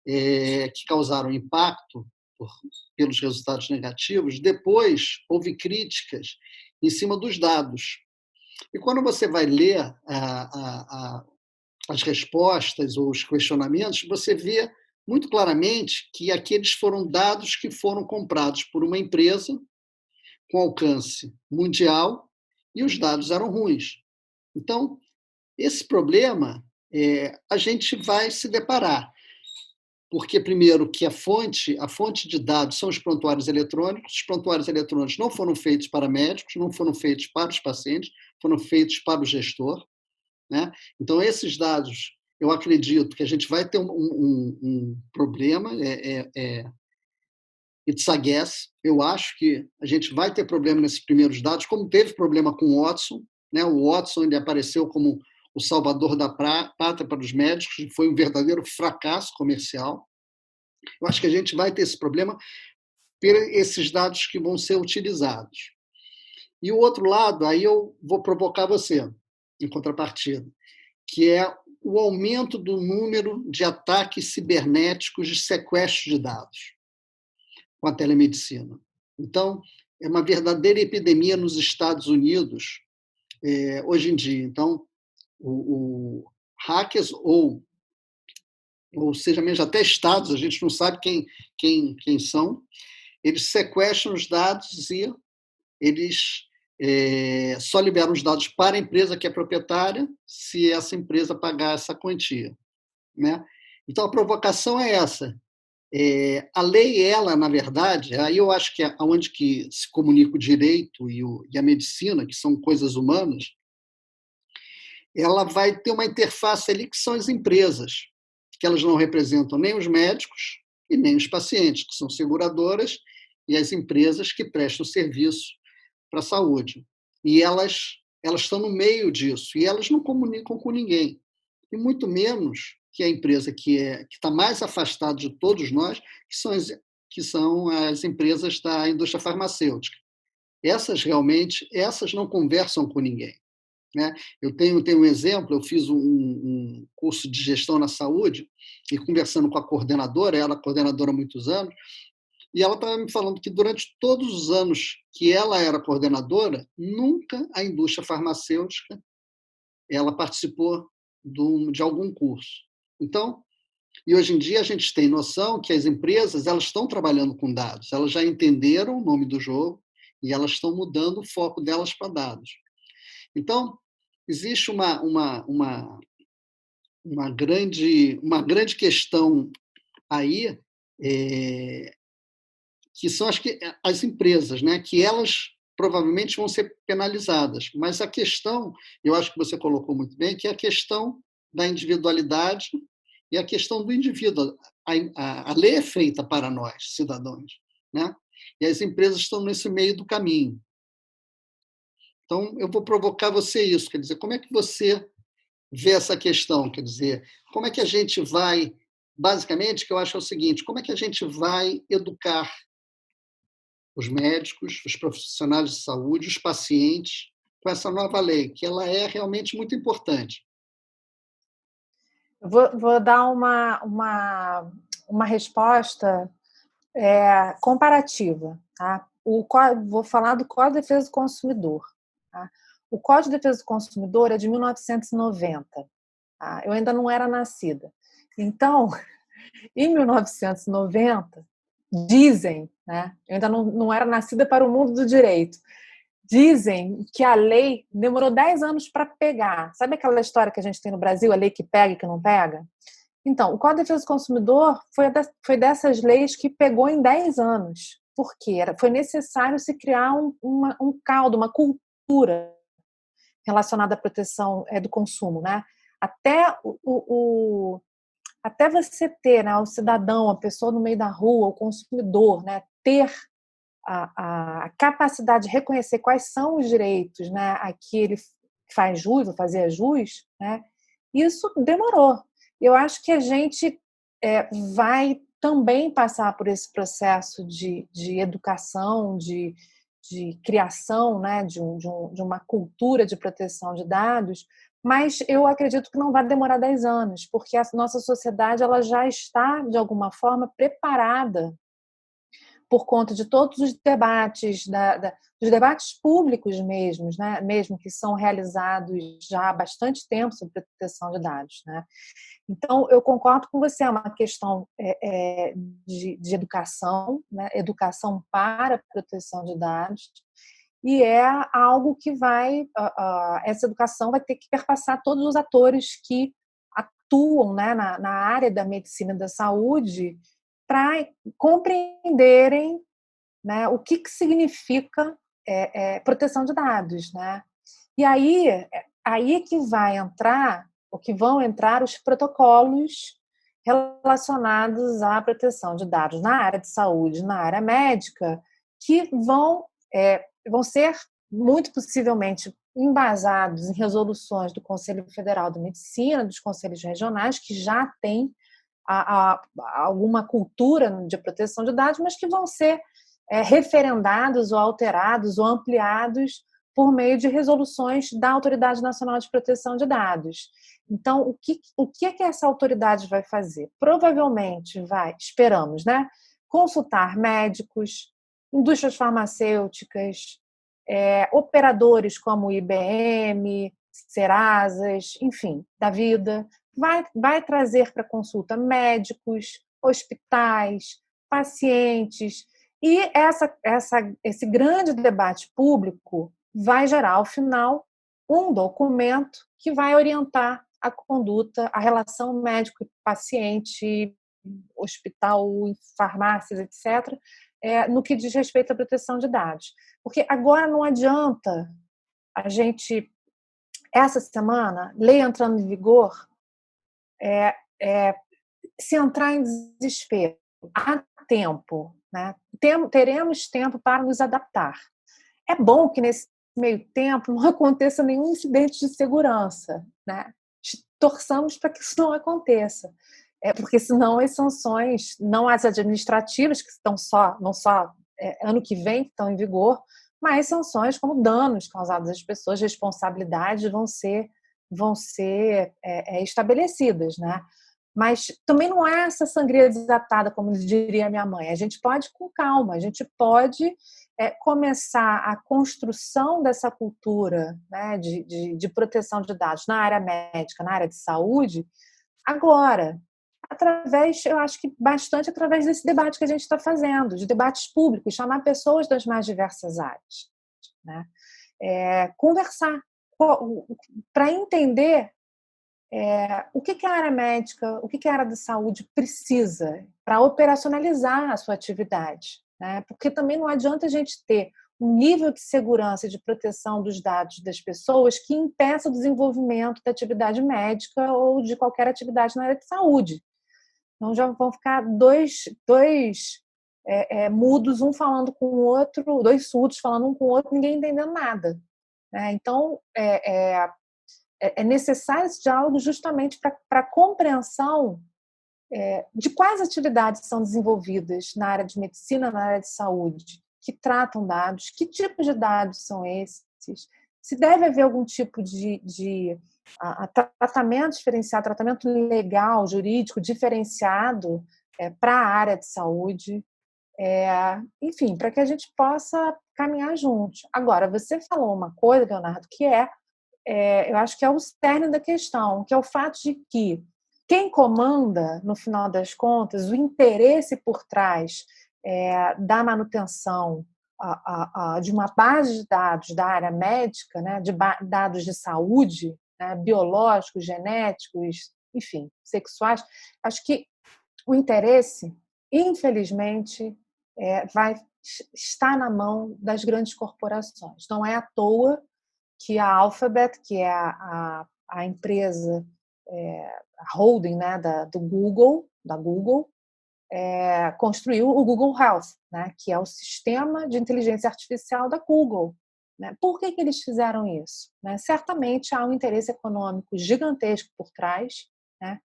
que causaram impacto pelos resultados negativos. Depois, houve críticas em cima dos dados. E quando você vai ler as respostas ou os questionamentos, você vê muito claramente que aqueles foram dados que foram comprados por uma empresa com alcance mundial e os dados eram ruins. Então, esse problema a gente vai se deparar, porque, primeiro, que a fonte de dados são os prontuários eletrônicos. Os prontuários eletrônicos não foram feitos para médicos, não foram feitos para os pacientes, foram feitos para o gestor, né? Então, esses dados, eu acredito que a gente vai ter um problema, it's a guess. Eu acho que a gente vai ter problema nesses primeiros dados, como teve problema com o Watson, né? O Watson ele apareceu como o salvador da pátria para os médicos, e foi um verdadeiro fracasso comercial. Eu acho que a gente vai ter esse problema por esses dados que vão ser utilizados. E o outro lado, aí eu vou provocar você, em contrapartida, que é o aumento do número de ataques cibernéticos de sequestro de dados com a telemedicina. Então, é uma verdadeira epidemia nos Estados Unidos hoje em dia. Então, o hackers ou seja, mesmo até estados, a gente não sabe quem são, eles sequestram os dados e eles só liberam os dados para a empresa que é proprietária se essa empresa pagar essa quantia, né? Então, a provocação é essa. A lei, ela, na verdade, aí eu acho que é onde que se comunica o direito e a medicina, que são coisas humanas, ela vai ter uma interface ali que são as empresas, que elas não representam nem os médicos e nem os pacientes, que são seguradoras e as empresas que prestam serviço para a saúde. E elas estão no meio disso, e elas não comunicam com ninguém. E muito menos que a empresa que está mais afastada de todos nós, que são as empresas da indústria farmacêutica. Essas não conversam com ninguém, né? Eu tenho um exemplo, eu fiz um curso de gestão na saúde, e conversando com a coordenadora, ela é coordenadora há muitos anos, e ela estava me falando que durante todos os anos que ela era coordenadora, nunca a indústria farmacêutica ela participou de algum curso. Então, e hoje em dia a gente tem noção que as empresas elas estão trabalhando com dados, elas já entenderam o nome do jogo e elas estão mudando o foco delas para dados. Então, existe uma grande questão aí, que são as empresas, né, que elas provavelmente vão ser penalizadas. Mas a questão, eu acho que você colocou muito bem, que é a questão da individualidade e a questão do indivíduo. A lei é feita para nós, cidadãos, né? E as empresas estão nesse meio do caminho. Então, eu vou provocar você isso, quer dizer, como é que você vê essa questão? Quer dizer, como é que a gente vai, basicamente, que eu acho é o seguinte, como é que a gente vai educar os médicos, os profissionais de saúde, os pacientes, com essa nova lei, que ela é realmente muito importante? Vou dar uma resposta comparativa. Tá? Vou falar do Código de Defesa do Consumidor. Tá? O Código de Defesa do Consumidor é de 1990. Tá? Eu ainda não era nascida. Então, em 1990, dizem, né? Eu ainda não era nascida para o mundo do direito, dizem que a lei demorou 10 anos para pegar. Sabe aquela história que a gente tem no Brasil, a lei que pega e que não pega? Então, o Código de Defesa do Consumidor foi dessas leis que pegou em 10 anos. Por quê? Foi necessário se criar um caldo, uma cultura relacionada à proteção do consumo, né? Até até você ter, né, o cidadão, a pessoa no meio da rua, o consumidor, né, ter a capacidade de reconhecer quais são os direitos, né, a que ele faz jus, ou fazia jus, né, isso demorou. Eu acho que a gente vai também passar por esse processo de educação, de criação, né, de uma cultura de proteção de dados, mas eu acredito que não vai demorar 10 anos, porque a nossa sociedade ela já está, de alguma forma, preparada por conta de todos os debates, dos debates públicos mesmos, né? Mesmo que são realizados já há bastante tempo sobre proteção de dados. Né? Então, eu concordo com você, é uma questão de educação, né? Educação para a proteção de dados, e é algo que essa educação vai ter que perpassar todos os atores que atuam, né, na área da medicina e da saúde para compreenderem, né, o que significa proteção de dados, né? E aí que vai entrar, ou que vão entrar os protocolos relacionados à proteção de dados na área de saúde, na área médica, que vão ser muito possivelmente embasados em resoluções do Conselho Federal de Medicina, dos conselhos regionais, que já têm alguma cultura de proteção de dados, mas que vão ser referendados ou alterados ou ampliados por meio de resoluções da Autoridade Nacional de Proteção de Dados. Então, o que é que essa autoridade vai fazer? Provavelmente vai, esperamos, né, consultar médicos, indústrias farmacêuticas, operadores como o IBM, Serasas, enfim, da vida, vai trazer para consulta médicos, hospitais, pacientes, e esse grande debate público vai gerar, ao final, um documento que vai orientar a conduta, a relação médico-paciente, hospital, farmácias, etc., no que diz respeito à proteção de dados. Porque agora não adianta a gente, essa semana, lei entrando em vigor, se entrar em desespero. Há tempo, né? Teremos tempo para nos adaptar. É bom que nesse meio tempo não aconteça nenhum incidente de segurança, né? Torçamos para que isso não aconteça, porque senão as sanções, não as administrativas que estão não só ano que vem que estão em vigor, mas sanções como danos causados às pessoas, responsabilidades vão ser estabelecidas, né? Mas também não é essa sangria desatada, como diria minha mãe. A gente pode ir com calma, a gente pode começar a construção dessa cultura, né, de proteção de dados na área médica, na área de saúde, agora, eu acho que bastante através desse debate que a gente está fazendo, de debates públicos, chamar pessoas das mais diversas áreas, né? Conversar para entender o que a área médica, o que a área da saúde precisa para operacionalizar a sua atividade, né? Porque também não adianta a gente ter um nível de segurança e de proteção dos dados das pessoas que impeça o desenvolvimento da atividade médica ou de qualquer atividade na área de saúde. Então já vão ficar dois mudos, um falando com o outro, dois surdos falando um com o outro, ninguém entendendo nada, né? Então, é necessário esse diálogo justamente para a compreensão de quais atividades são desenvolvidas na área de medicina, na área de saúde, que tratam dados, que tipos de dados são esses, se deve haver algum tipo de tratamento diferenciado, tratamento legal, jurídico, diferenciado para a área de saúde, enfim, para que a gente possa caminhar juntos. Agora, você falou uma coisa, Leonardo, que eu acho que é o cerne da questão, que é o fato de que quem comanda, no final das contas, o interesse por trás da manutenção de uma base de dados da área médica, né, de dados de saúde, né, biológicos, genéticos, enfim, sexuais, acho que o interesse, infelizmente, vai estar na mão das grandes corporações. Não é à toa que a Alphabet, que é a empresa, a holding, né, do Google, da Google, construiu o Google Health, né, que é o sistema de inteligência artificial da Google. Né? Por que eles fizeram isso? Né? Certamente há um interesse econômico gigantesco por trás. Né?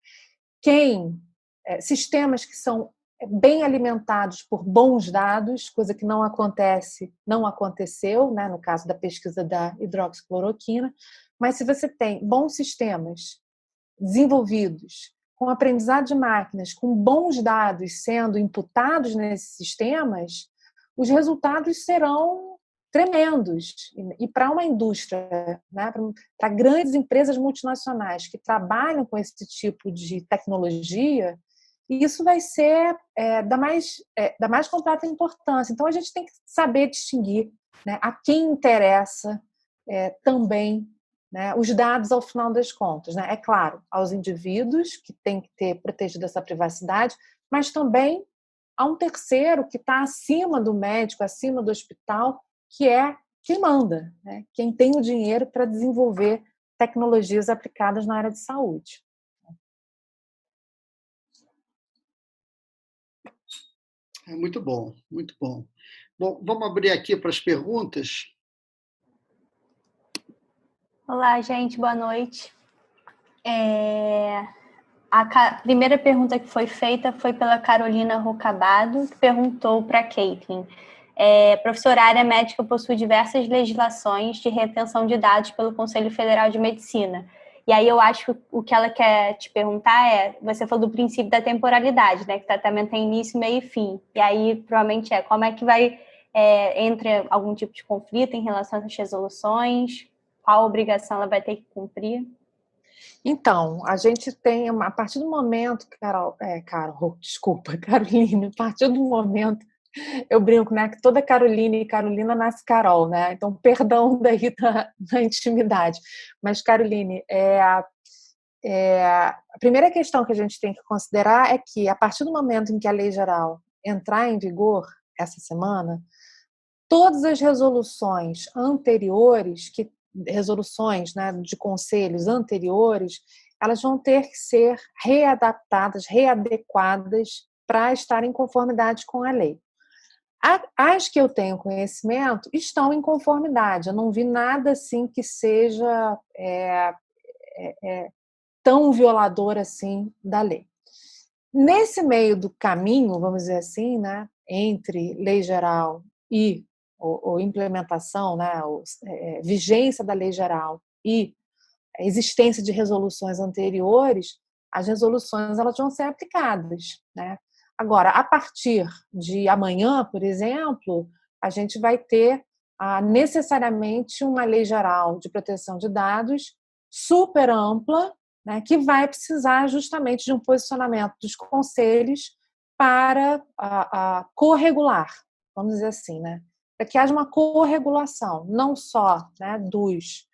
Sistemas que são bem alimentados por bons dados, coisa que não aconteceu, né, no caso da pesquisa da hidroxicloroquina, mas se você tem bons sistemas desenvolvidos com aprendizado de máquinas, com bons dados sendo imputados nesses sistemas, os resultados serão tremendos. E para uma indústria, né, para grandes empresas multinacionais que trabalham com esse tipo de tecnologia, isso vai ser da mais completa importância. Então, a gente tem que saber distinguir, né, a quem interessa também, né, os dados ao final das contas. Né? É claro, aos indivíduos que têm que ter protegido essa privacidade, mas também a um terceiro que está acima do médico, acima do hospital, que é quem manda, né? Quem tem o dinheiro para desenvolver tecnologias aplicadas na área de saúde. Muito bom, muito bom. Bom, vamos abrir aqui para as perguntas. Olá, gente, boa noite. A primeira pergunta que foi feita foi pela Carolina Rocabado, que perguntou para a Caitlin. Professora, a área médica possui diversas legislações de retenção de dados pelo Conselho Federal de Medicina. E aí eu acho que o que ela quer te perguntar você falou do princípio da temporalidade, né? Que o tratamento tem início, meio e fim. E aí, provavelmente, como é que vai, entre algum tipo de conflito em relação a essas resoluções? Qual obrigação ela vai ter que cumprir? Então, a gente tem, a partir do momento, Caroline, a partir do momento, eu brinco, né, que toda Carolina e Carolina nasce Carol, né? Então, perdão daí da intimidade. Mas, Caroline, a primeira questão que a gente tem que considerar é que, a partir do momento em que a lei geral entrar em vigor essa semana, todas as resoluções anteriores, resoluções, né, de conselhos anteriores, elas vão ter que ser readaptadas, readequadas para estar em conformidade com a lei. As que eu tenho conhecimento estão em conformidade. Eu não vi nada assim que seja tão violador assim da lei. Nesse meio do caminho, vamos dizer assim, né, entre lei geral e ou implementação, né, vigência da lei geral e a existência de resoluções anteriores, as resoluções elas vão ser aplicadas, né? Agora, a partir de amanhã, por exemplo, a gente vai ter necessariamente uma lei geral de proteção de dados super ampla, né, que vai precisar justamente de um posicionamento dos conselhos para corregular, vamos dizer assim, né? Para que haja uma corregulação, não só, né, dos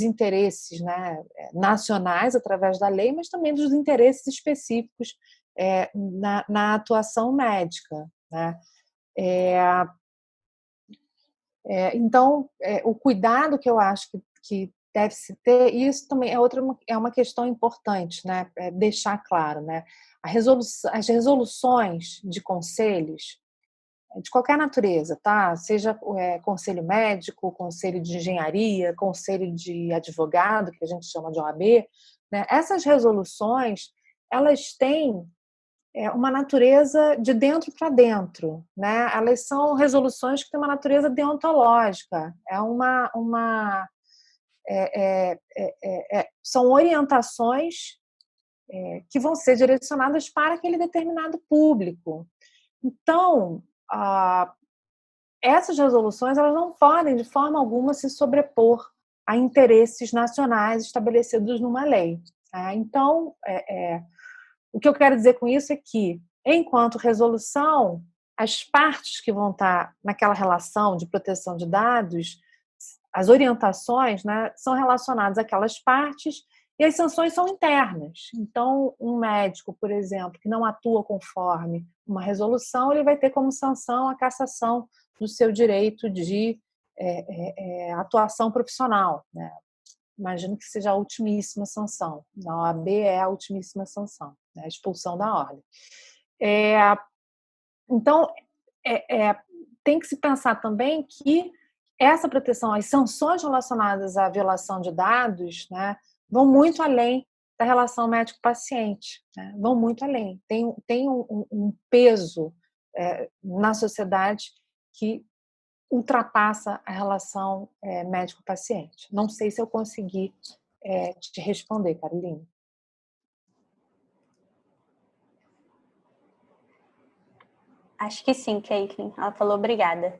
interesses, né, nacionais através da lei, mas também dos interesses específicos na atuação médica. Né? Então, o cuidado que eu acho que deve-se ter, e isso também é uma questão importante, né? Deixar claro, né? As resoluções de conselhos, de qualquer natureza, tá? Seja conselho médico, conselho de engenharia, conselho de advogado, que a gente chama de OAB, né? Essas resoluções, elas têm uma natureza de dentro para dentro, né? Elas são resoluções que têm uma natureza deontológica, são orientações que vão ser direcionadas para aquele determinado público. Então, essas resoluções elas não podem, de forma alguma, se sobrepor a interesses nacionais estabelecidos numa lei. Tá? Então, o que eu quero dizer com isso é que, enquanto resolução, as partes que vão estar naquela relação de proteção de dados, as orientações, né, são relacionadas àquelas partes e as sanções são internas. Então, um médico, por exemplo, que não atua conforme uma resolução, ele vai ter como sanção a cassação do seu direito de atuação profissional, né? Imagino que seja a ultimíssima sanção. Na OAB é a ultimíssima sanção, né? A expulsão da ordem. Então, tem que se pensar também que essa proteção, as sanções relacionadas à violação de dados, né, vão muito além da relação médico-paciente, né? Vão muito além. Tem um peso na sociedade que ultrapassa a relação médico-paciente. Não sei se eu consegui te responder, Caroline. Acho que sim, Caitlin. Ela falou obrigada.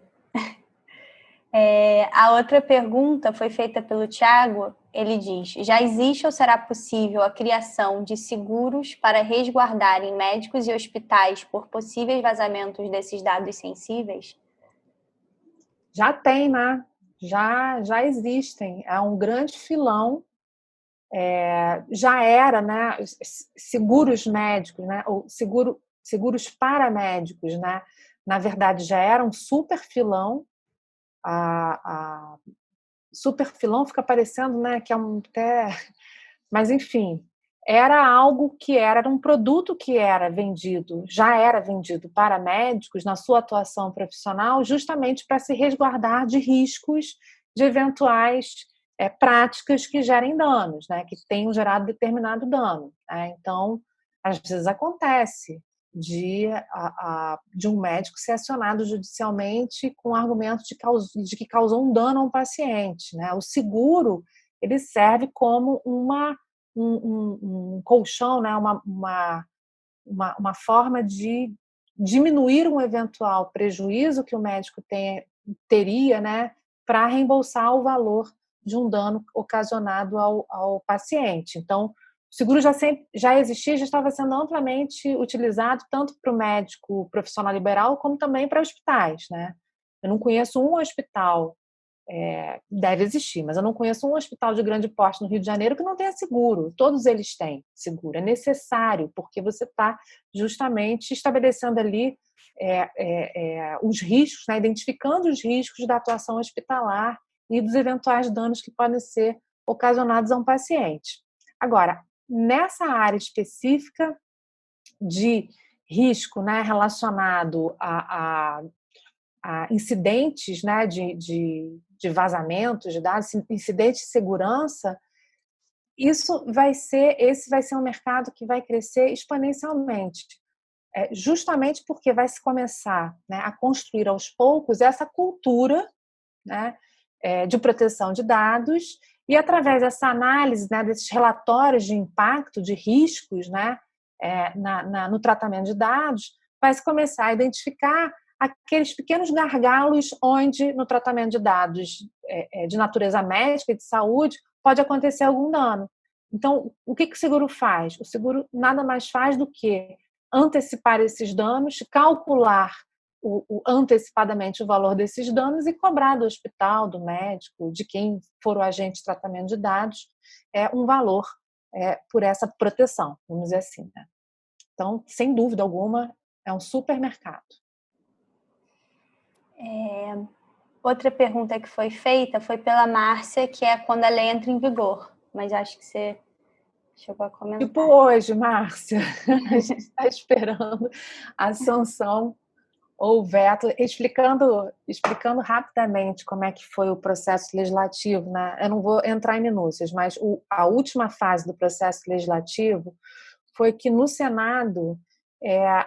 A outra pergunta foi feita pelo Tiago. Ele diz: já existe ou será possível a criação de seguros para resguardarem médicos e hospitais por possíveis vazamentos desses dados sensíveis? Já tem, né? Já existem. É um grande filão. Já era, né? Seguros médicos, né? Ou seguros paramédicos, né? Na verdade, já era um super filão. Super filão fica parecendo, né? Que é até... Mas, enfim, era algo que era um produto que já era vendido para médicos na sua atuação profissional, justamente para se resguardar de riscos de eventuais práticas que gerem danos, né, que tenham gerado determinado dano. Né? Então, às vezes acontece de um médico ser acionado judicialmente com o argumento de que causou um dano a um paciente. Né? O seguro ele serve como um colchão, né? uma forma de diminuir um eventual prejuízo que o médico teria, né? Para reembolsar o valor de um dano ocasionado ao paciente. Então, o seguro já existia, já estava sendo amplamente utilizado tanto para o médico profissional liberal como também para hospitais. Né? Eu não conheço um hospital deve existir, mas eu não conheço um hospital de grande porte no Rio de Janeiro que não tenha seguro. Todos eles têm seguro. É necessário, porque você está justamente estabelecendo ali os riscos, né, identificando os riscos da atuação hospitalar e dos eventuais danos que podem ser ocasionados a um paciente. Agora, nessa área específica de risco, né, relacionado a incidentes, né, de vazamentos de dados, incidentes de segurança, esse vai ser um mercado que vai crescer exponencialmente, justamente porque vai se começar, né, a construir aos poucos essa cultura, né, de proteção de dados e através dessa análise, né, desses relatórios de impacto, de riscos, né, no tratamento de dados, vai se começar a identificar aqueles pequenos gargalos onde, no tratamento de dados de natureza médica e de saúde, pode acontecer algum dano. Então, o que o seguro faz? O seguro nada mais faz do que antecipar esses danos, calcular antecipadamente o valor desses danos e cobrar do hospital, do médico, de quem for o agente de tratamento de dados, um valor por essa proteção, vamos dizer assim. Né? Então, sem dúvida alguma, é um supermercado. outra pergunta que foi feita foi pela Márcia, que é quando a lei entra em vigor. Mas acho que você chegou a comentar. Tipo hoje, Márcia, a gente está esperando a sanção ou o veto, explicando rapidamente como é que foi o processo legislativo, né? Eu não vou entrar em minúcias, mas a última fase do processo legislativo foi que no Senado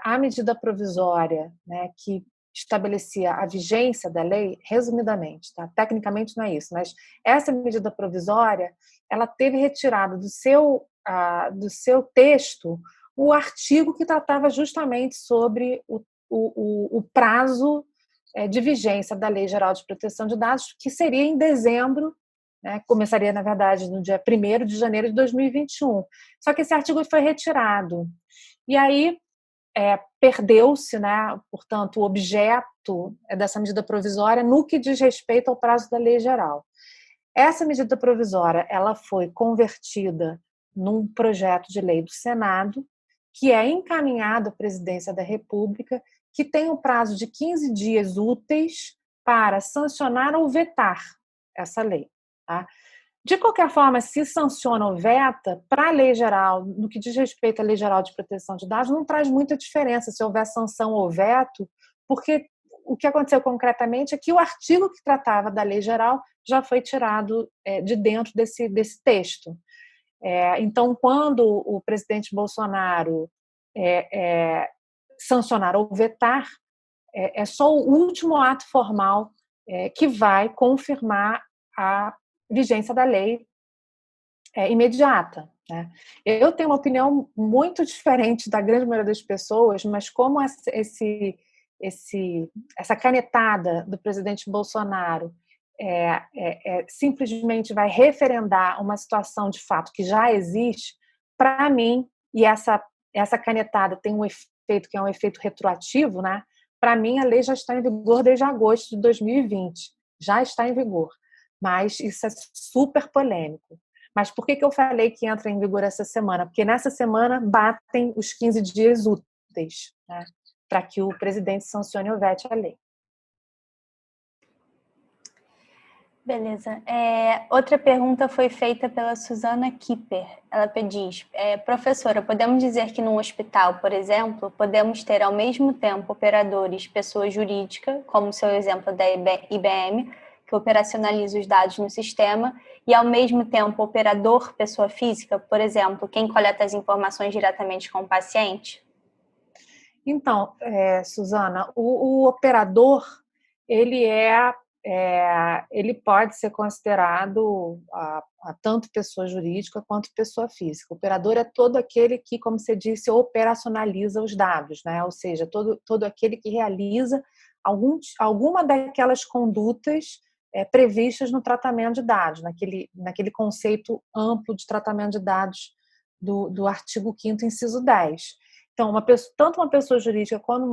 a medida provisória, né, que estabelecia a vigência da lei, resumidamente, tá? Tecnicamente não é isso, mas essa medida provisória ela teve retirada do seu texto o artigo que tratava justamente sobre o prazo de vigência da Lei Geral de Proteção de Dados, que seria em dezembro, né, começaria, na verdade, no dia 1º de janeiro de 2021. Só que esse artigo foi retirado. E aí perdeu-se, né, portanto, o objeto dessa medida provisória no que diz respeito ao prazo da Lei Geral. Essa medida provisória ela foi convertida num projeto de lei do Senado, que é encaminhado à Presidência da República, que tem um prazo de 15 dias úteis para sancionar ou vetar essa lei. Tá? De qualquer forma, se sanciona ou veta, para a lei geral, no que diz respeito à Lei Geral de Proteção de Dados, não traz muita diferença se houver sanção ou veto, porque o que aconteceu concretamente é que o artigo que tratava da lei geral já foi tirado de dentro desse texto. Então, quando o presidente Bolsonaro sancionar ou vetar, é só o último ato formal que vai confirmar a vigência da lei imediata. Né? Eu tenho uma opinião muito diferente da grande maioria das pessoas, mas como essa canetada do presidente Bolsonaro simplesmente vai referendar uma situação de fato que já existe, para mim, e essa canetada tem um efeito que é um efeito retroativo, né? Para mim, a lei já está em vigor desde agosto de 2020. Já está em vigor. Mas isso é super polêmico. Mas por que eu falei que entra em vigor essa semana? Porque nessa semana batem os 15 dias úteis, né, para que o presidente sancione ou vete a lei. Beleza. Outra pergunta foi feita pela Suzana Kipper. Ela diz, professora, podemos dizer que num hospital, por exemplo, podemos ter ao mesmo tempo operadores, pessoa jurídica, como o seu exemplo da IBM, que operacionaliza os dados no sistema, e ao mesmo tempo operador, pessoa física, por exemplo, quem coleta as informações diretamente com o paciente? Então, Suzana, o operador, ele pode ser considerado a tanto pessoa jurídica quanto pessoa física. O operador é todo aquele que, como você disse, operacionaliza os dados, né? Ou seja, todo aquele que realiza alguma daquelas condutas previstas no tratamento de dados, naquele conceito amplo de tratamento de dados do artigo 5º, inciso 10. Então, tanto uma pessoa jurídica quanto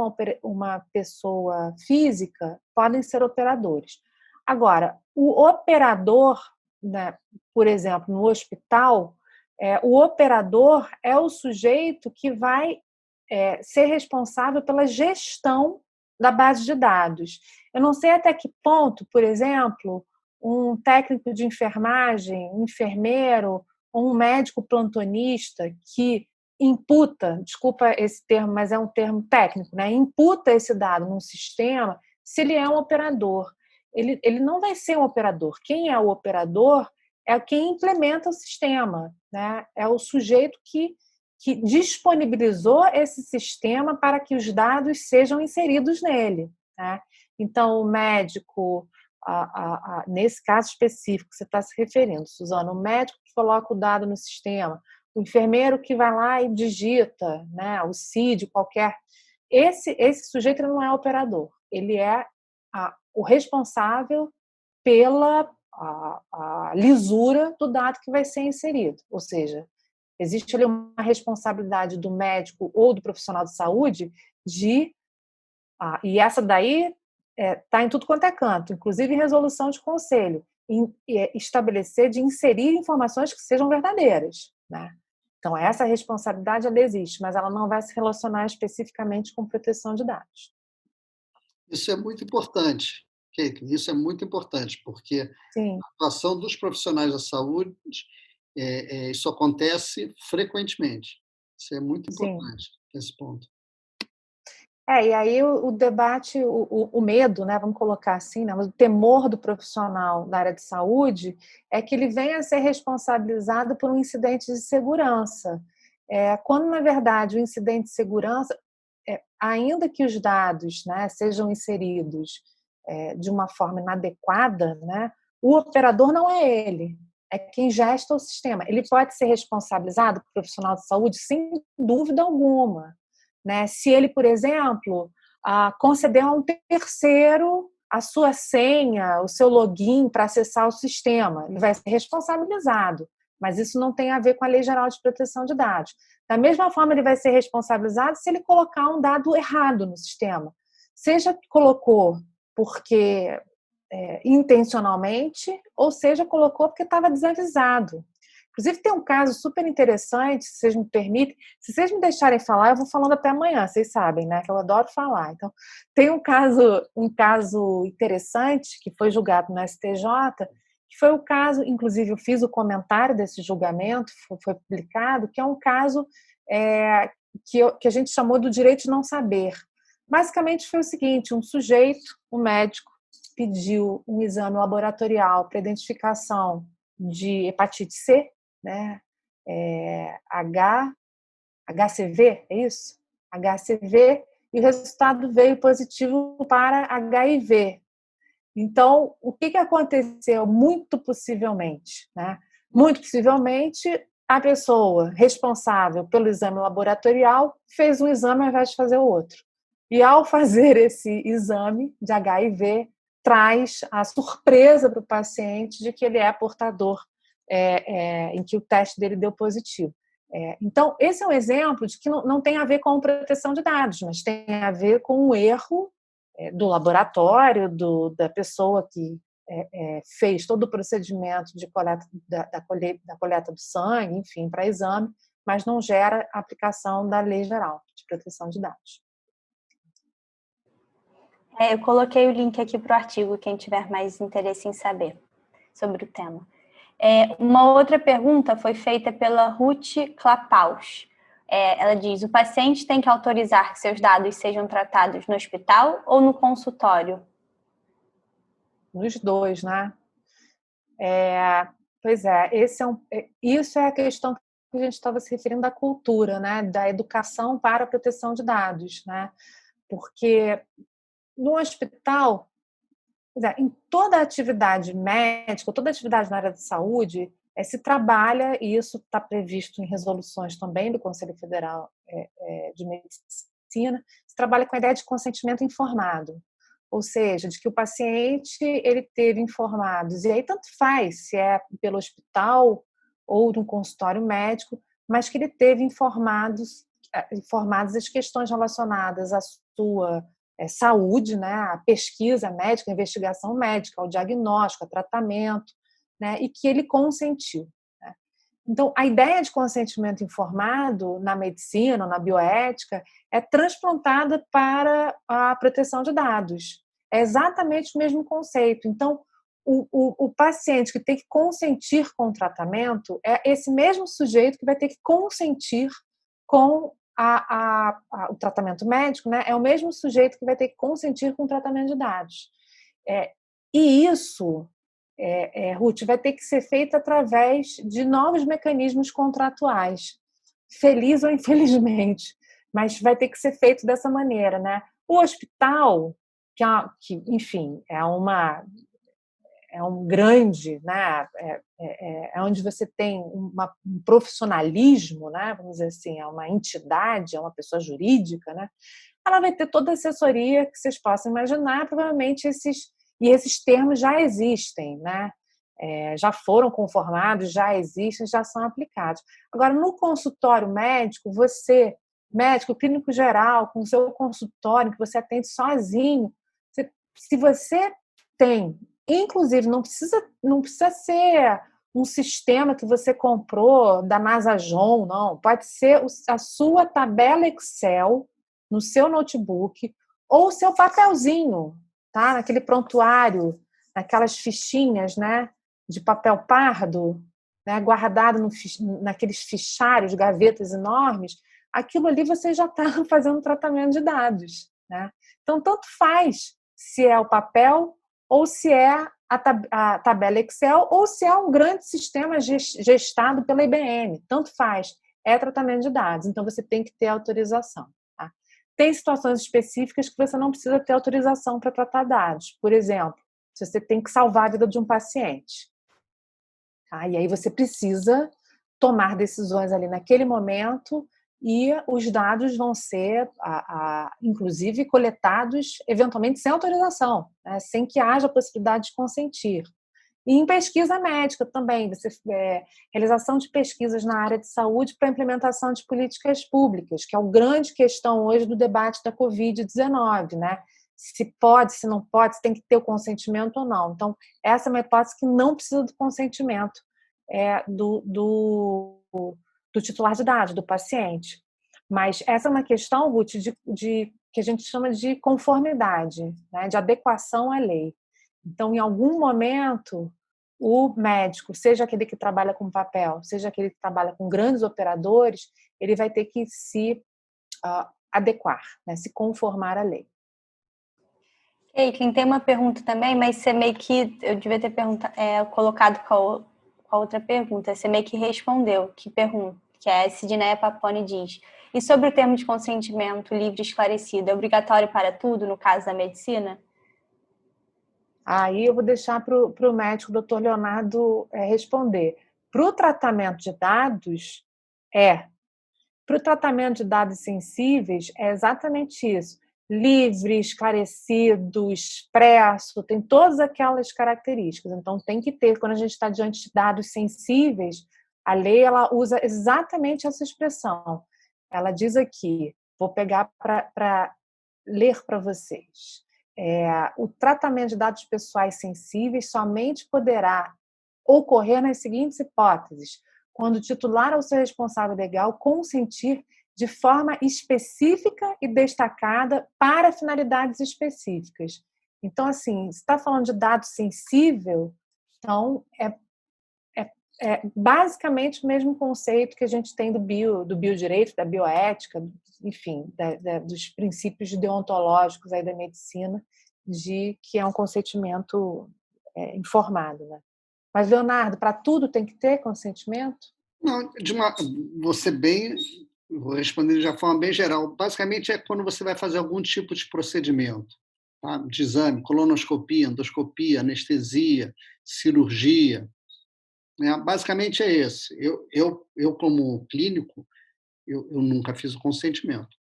uma pessoa física podem ser operadores. Agora, o operador, né, por exemplo, no hospital, o operador é o sujeito que vai ser responsável pela gestão da base de dados. Eu não sei até que ponto, por exemplo, um técnico de enfermagem, um enfermeiro, ou um médico plantonista que imputa, desculpa esse termo, mas é um termo técnico, né? Imputa esse dado num sistema, se ele é um operador. Ele não vai ser um operador. Quem é o operador é quem implementa o sistema, né? É o sujeito que disponibilizou esse sistema para que os dados sejam inseridos nele. Né? Então, o médico, nesse caso específico que você está se referindo, Suzana, o médico que coloca o dado no sistema, o enfermeiro que vai lá e digita, né, o CID, qualquer... Esse sujeito ele não é operador, ele é o responsável pela a lisura do dado que vai ser inserido, ou seja, existe ali uma responsabilidade do médico ou do profissional de saúde e essa daí está em tudo quanto é canto, inclusive em resolução de conselho, estabelecer de inserir informações que sejam verdadeiras, né? Então, essa responsabilidade ela existe, mas ela não vai se relacionar especificamente com proteção de dados. Isso é muito importante, Caitlin, isso é muito importante, porque Sim. a atuação dos profissionais da saúde, isso acontece frequentemente. Isso é muito Sim. importante, esse ponto. E aí o debate, o medo, né, vamos colocar assim, né, mas o temor do profissional da área de saúde é que ele venha a ser responsabilizado por um incidente de segurança. Quando, na verdade, o incidente de segurança, ainda que os dados, né, sejam inseridos de uma forma inadequada, né, o operador não é ele, é quem gesta o sistema. Ele pode ser responsabilizado por profissional de saúde, sem dúvida alguma, né? Se ele, por exemplo, conceder a um terceiro a sua senha, o seu login para acessar o sistema, ele vai ser responsabilizado, mas isso não tem a ver com a Lei Geral de Proteção de Dados. Da mesma forma, ele vai ser responsabilizado se ele colocar um dado errado no sistema. Seja que colocou porque intencionalmente, ou seja, colocou porque estava desavisado. Inclusive, tem um caso super interessante, se vocês me permitem. Se vocês me deixarem falar, eu vou falando até amanhã, vocês sabem, né? Que eu adoro falar. Então, tem um caso interessante que foi julgado no STJ, que foi o caso, inclusive eu fiz o comentário desse julgamento, foi publicado, que é um caso que a gente chamou do direito de não saber. Basicamente foi o seguinte: um sujeito, um médico, pediu um exame laboratorial para identificação de hepatite C, né? HCV, é isso? HCV, e o resultado veio positivo para HIV. Então, o que aconteceu? Muito possivelmente, né? Muito possivelmente, a pessoa responsável pelo exame laboratorial fez um exame ao invés de fazer o outro. E ao fazer esse exame de HIV, traz a surpresa para o paciente de que ele é portador, em que o teste dele deu positivo. Então, esse é um exemplo de que não tem a ver com proteção de dados, mas tem a ver com um erro do laboratório, da pessoa que fez todo o procedimento de coleta, da coleta do sangue, enfim, para exame, mas não gera aplicação da Lei Geral de Proteção de Dados. Eu coloquei o link aqui para o artigo, quem tiver mais interesse em saber sobre o tema. Uma outra pergunta foi feita pela Ruth Clapaus. Ela diz: o paciente tem que autorizar que seus dados sejam tratados no hospital ou no consultório? Nos dois, né? Pois é, isso é a questão que a gente estava se referindo da cultura, né? Da educação para a proteção de dados, né? Porque no hospital, em toda atividade médica, toda atividade na área de saúde, se trabalha, e isso está previsto em resoluções também do Conselho Federal de Medicina, se trabalha com a ideia de consentimento informado, ou seja, de que o paciente ele teve informados, e aí tanto faz se é pelo hospital ou no consultório médico, mas que ele teve informadas as questões relacionadas à sua saúde, né, a pesquisa médica, a investigação médica, o diagnóstico, o tratamento, né, e que ele consentiu. Né? Então, a ideia de consentimento informado na medicina, na bioética, é transplantada para a proteção de dados. É exatamente o mesmo conceito. Então, o paciente que tem que consentir com o tratamento é esse mesmo sujeito que vai ter que consentir com o tratamento médico, né? É o mesmo sujeito que vai ter que consentir com o tratamento de dados. E isso, Ruth, vai ter que ser feito através de novos mecanismos contratuais, feliz ou infelizmente, mas vai ter que ser feito dessa maneira, né? O hospital, que enfim, é um grande, né? É onde você tem um profissionalismo, né? Vamos dizer assim, é uma entidade, é uma pessoa jurídica, né? Ela vai ter toda a assessoria que vocês possam imaginar, provavelmente esses termos já existem, né? Já foram conformados, já existem, já são aplicados. Agora, no consultório médico, você, médico clínico geral, com o seu consultório, que você atende sozinho, se você tem, inclusive, não precisa ser um sistema que você comprou da Nasajon, não. Pode ser a sua tabela Excel no seu notebook ou o seu papelzinho. tá? Naquele prontuário, naquelas fichinhas, né, de papel pardo, né, guardado naqueles fichários, gavetas enormes, aquilo ali você já está fazendo tratamento de dados, né? Então, tanto faz se é o papel ou se é a tabela Excel ou se é um grande sistema gestado pela IBM. Tanto faz. É tratamento de dados. Então, você tem que ter autorização. Tá? Tem situações específicas que você não precisa ter autorização para tratar dados. Por exemplo, se você tem que salvar a vida de um paciente. Tá? E aí você precisa tomar decisões ali naquele momento e os dados vão ser, inclusive, coletados eventualmente sem autorização, né? Sem que haja possibilidade de consentir. E em pesquisa médica também, realização de pesquisas na área de saúde para implementação de políticas públicas, que é a grande questão hoje do debate da Covid-19, né? Se pode, se não pode, se tem que ter o consentimento ou não. Então, essa é uma hipótese que não precisa do consentimento do titular de dados, do paciente. Mas essa é uma questão, Ruth, que a gente chama de conformidade, né? De adequação à lei. Então, em algum momento, o médico, seja aquele que trabalha com papel, seja aquele que trabalha com grandes operadores, ele vai ter que se adequar, né? Se conformar à lei. Caitlin, tem uma pergunta também, mas você meio que, eu devia ter colocado com a outra pergunta, você meio que respondeu, que é a Sidneia Paponi diz, e sobre o termo de consentimento livre e esclarecido, é obrigatório para tudo, no caso da medicina? Aí eu vou deixar para o médico, o doutor Leonardo, responder. Para o tratamento de dados, para o tratamento de dados sensíveis, é exatamente isso. Livre, esclarecido, expresso, tem todas aquelas características. Então, tem que ter, quando a gente está diante de dados sensíveis, a lei ela usa exatamente essa expressão. Ela diz aqui, vou pegar para ler para vocês. O tratamento de dados pessoais sensíveis somente poderá ocorrer nas seguintes hipóteses: quando o titular ou seu responsável legal consentir de forma específica e destacada para finalidades específicas. Então, assim, se está falando de dado sensível, então é basicamente o mesmo conceito que a gente tem do biodireito, da bioética, enfim, dos princípios deontológicos aí da medicina, de que é um consentimento informado, né? Mas, Leonardo, para tudo tem que ter consentimento? Não, vou responder de uma forma bem geral. Basicamente é quando você vai fazer algum tipo de procedimento, tá? De exame, colonoscopia, endoscopia, anestesia, cirurgia, né? Basicamente é esse. Eu como clínico, eu nunca fiz o consentimento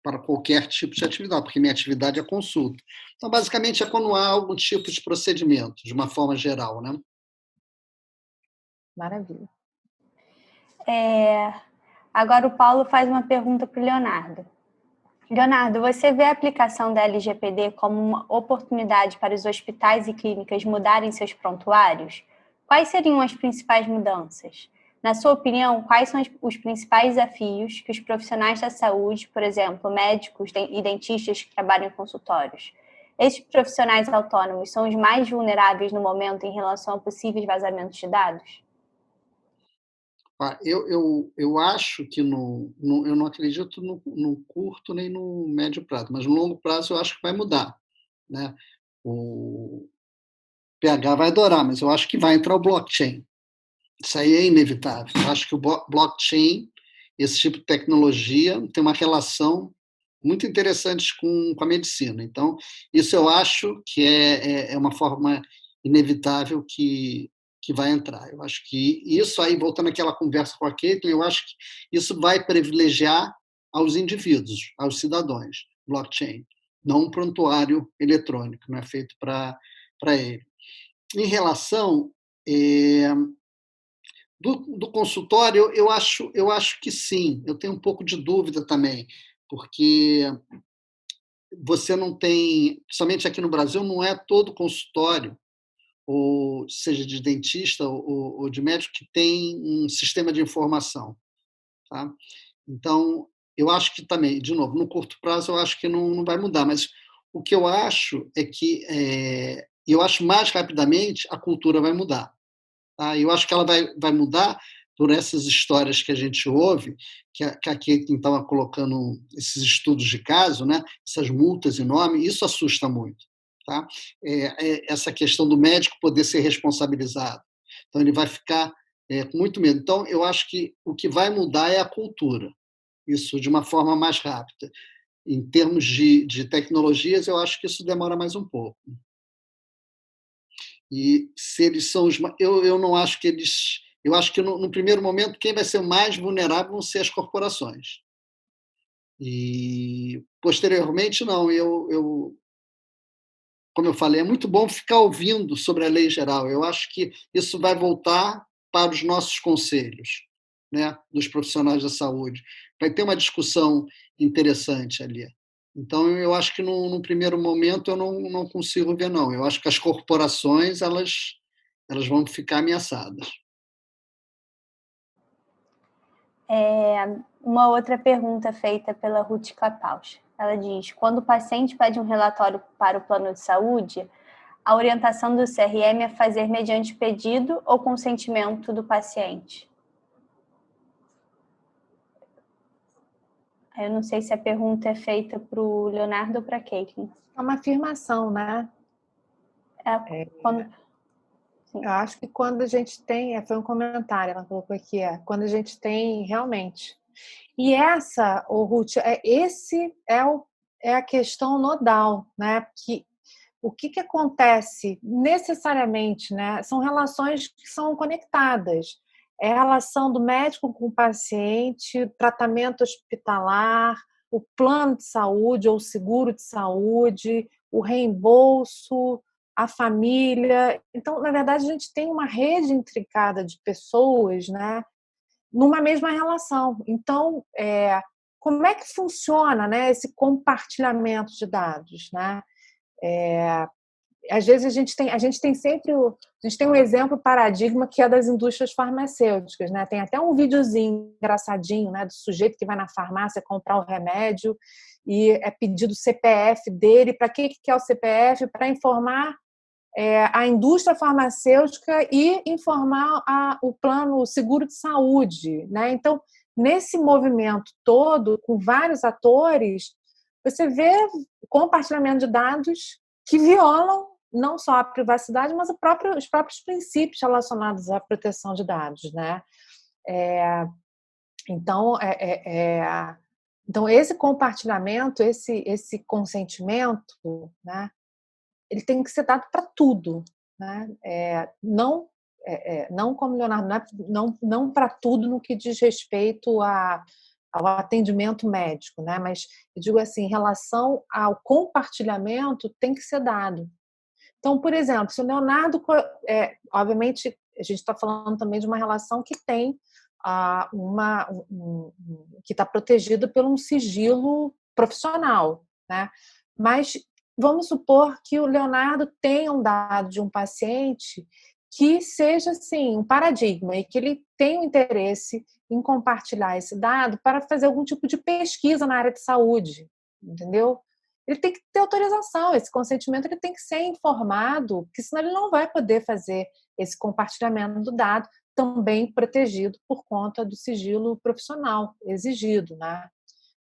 para qualquer tipo de atividade, porque minha atividade é consulta. Então, basicamente, é quando há algum tipo de procedimento, de uma forma geral, né? Maravilha. Agora o Paulo faz uma pergunta para o Leonardo. Leonardo, você vê a aplicação da LGPD como uma oportunidade para os hospitais e clínicas mudarem seus prontuários? Quais seriam as principais mudanças? Na sua opinião, quais são os principais desafios que os profissionais da saúde, por exemplo, médicos e dentistas que trabalham em consultórios, esses profissionais autônomos são os mais vulneráveis no momento em relação a possíveis vazamentos de dados? Eu acho que eu não acredito no curto nem no médio prazo, mas no longo prazo eu acho que vai mudar, né? O PH vai adorar, mas eu acho que vai entrar o blockchain. Isso aí é inevitável. Eu acho que o blockchain, esse tipo de tecnologia, tem uma relação muito interessante com a medicina. Então, isso eu acho que é uma forma inevitável que vai entrar. Eu acho que isso aí, voltando àquela conversa com a Caitlin, eu acho que isso vai privilegiar aos indivíduos, aos cidadãos, blockchain, não um prontuário eletrônico, não é feito para ele. Em relação do consultório, eu acho que sim. Eu tenho um pouco de dúvida também, porque você não tem, principalmente aqui no Brasil, não é todo consultório, ou seja de dentista ou de médico, que tem um sistema de informação. Tá? Então, eu acho que também, de novo, no curto prazo, eu acho que não vai mudar, mas o que eu acho é que, eu acho mais rapidamente a cultura vai mudar. Tá? Eu acho que ela vai mudar por essas histórias que a gente ouve, que a Caitlin estava colocando esses estudos de caso, né? Essas multas enormes, isso assusta muito. Tá? Essa questão do médico poder ser responsabilizado. Então, ele vai ficar com muito medo. Então, eu acho que o que vai mudar é a cultura, isso de uma forma mais rápida. Em termos de tecnologias, eu acho que isso demora mais um pouco. E se eles são os. Eu não acho que eles. Eu acho que, no primeiro momento, quem vai ser mais vulnerável vão ser as corporações. E, posteriormente, não. Como eu falei, é muito bom ficar ouvindo sobre a lei geral. Eu acho que isso vai voltar para os nossos conselhos, né, dos profissionais da saúde. Vai ter uma discussão interessante ali. Então, eu acho que, num primeiro momento, eu não consigo ver, não. Eu acho que as corporações elas vão ficar ameaçadas. Uma outra pergunta feita pela Ruth Clapaus. Ela diz: quando o paciente pede um relatório para o plano de saúde, a orientação do CRM é fazer mediante pedido ou consentimento do paciente? Eu não sei se a pergunta é feita para o Leonardo ou para a Caitlin. É uma afirmação, né? Eu acho que quando a gente tem, foi um comentário, ela colocou aqui, quando a gente tem realmente. E essa, Ruth, é a questão nodal, né? Que o que acontece necessariamente, né? São relações que são conectadas. É a relação do médico com o paciente, tratamento hospitalar, o plano de saúde ou o seguro de saúde, o reembolso, a família. Então, na verdade, a gente tem uma rede intricada de pessoas, né, numa mesma relação. Então, como é que funciona, né, esse compartilhamento de dados, né? Às vezes a gente tem sempre a gente tem um exemplo paradigma que é das indústrias farmacêuticas, né? Tem até um videozinho engraçadinho, né, do sujeito que vai na farmácia comprar o remédio e é pedido o CPF dele. Para que é o CPF? Para informar a indústria farmacêutica e informar o plano, o seguro de saúde, né? Então, nesse movimento todo, com vários atores, você vê compartilhamento de dados que violam não só a privacidade, mas os próprios princípios relacionados à proteção de dados, né? Então, então, esse compartilhamento, esse consentimento, né, ele tem que ser dado para tudo, né? Não como Leonardo, não para tudo no que diz respeito ao atendimento médico, né? Mas eu digo assim, em relação ao compartilhamento, tem que ser dado. Então, por exemplo, se o Leonardo, obviamente, a gente está falando também de uma relação que tem que está protegido por um sigilo profissional, né? Mas vamos supor que o Leonardo tenha um dado de um paciente que seja, assim, um paradigma e que ele tenha um interesse em compartilhar esse dado para fazer algum tipo de pesquisa na área de saúde, entendeu? Ele tem que ter autorização, esse consentimento ele tem que ser informado, porque senão ele não vai poder fazer esse compartilhamento do dado, também protegido por conta do sigilo profissional exigido, né?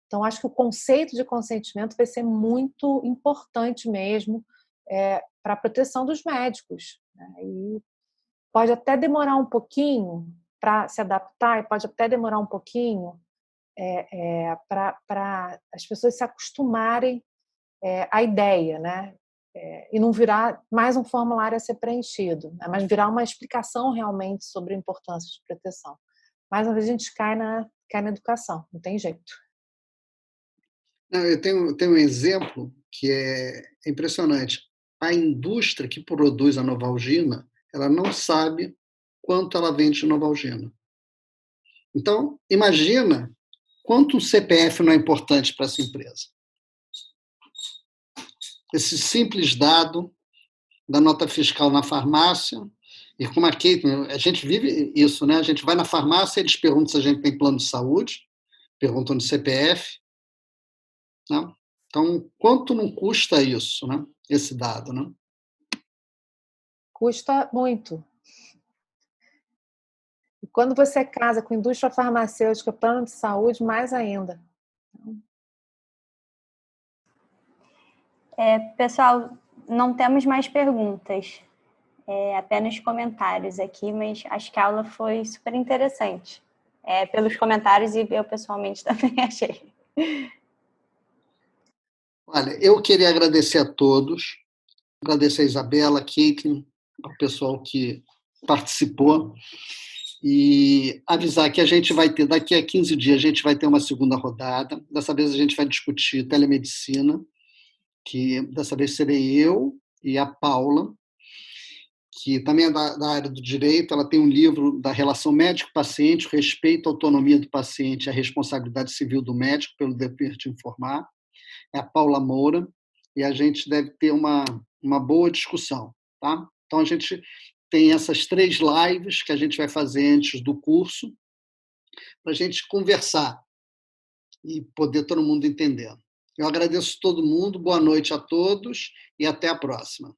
Então, acho que o conceito de consentimento vai ser muito importante mesmo para a proteção dos médicos, né? E pode até demorar um pouquinho para se adaptar, e pode até demorar um pouquinho para as pessoas se acostumarem à ideia, né? E não virar mais um formulário a ser preenchido, né? Mas virar uma explicação realmente sobre a importância de proteção. Mais uma vez a gente cai na educação, não tem jeito. Eu tenho um exemplo que é impressionante. A indústria que produz a Novalgina, ela não sabe quanto ela vende de Novalgina. Então, imagina quanto um CPF não é importante para essa empresa. Esse simples dado da nota fiscal na farmácia, e como aqui, a gente vive isso, né? A gente vai na farmácia, eles perguntam se a gente tem plano de saúde, perguntam do CPF, né? Então, quanto não custa isso, né? Esse dado, né? Custa muito. E quando você casa com indústria farmacêutica, plano de saúde, mais ainda. Pessoal, não temos mais perguntas, apenas comentários aqui, mas acho que a aula foi super interessante. Pelos comentários e eu pessoalmente também achei. Olha, eu queria agradecer a todos, agradecer a Isabela, a Caitlin, ao pessoal que participou, e avisar que a gente vai ter, daqui a 15 dias, a gente vai ter uma segunda rodada. Dessa vez a gente vai discutir telemedicina, que dessa vez serei eu e a Paula, que também é da área do direito. Ela tem um livro da relação médico-paciente, o respeito à autonomia do paciente e a responsabilidade civil do médico pelo dever de informar. É a Paula Moura, e a gente deve ter uma boa discussão. Tá? Então, a gente tem essas 3 lives que a gente vai fazer antes do curso, para a gente conversar e poder todo mundo entender. Eu agradeço todo mundo, boa noite a todos e até a próxima.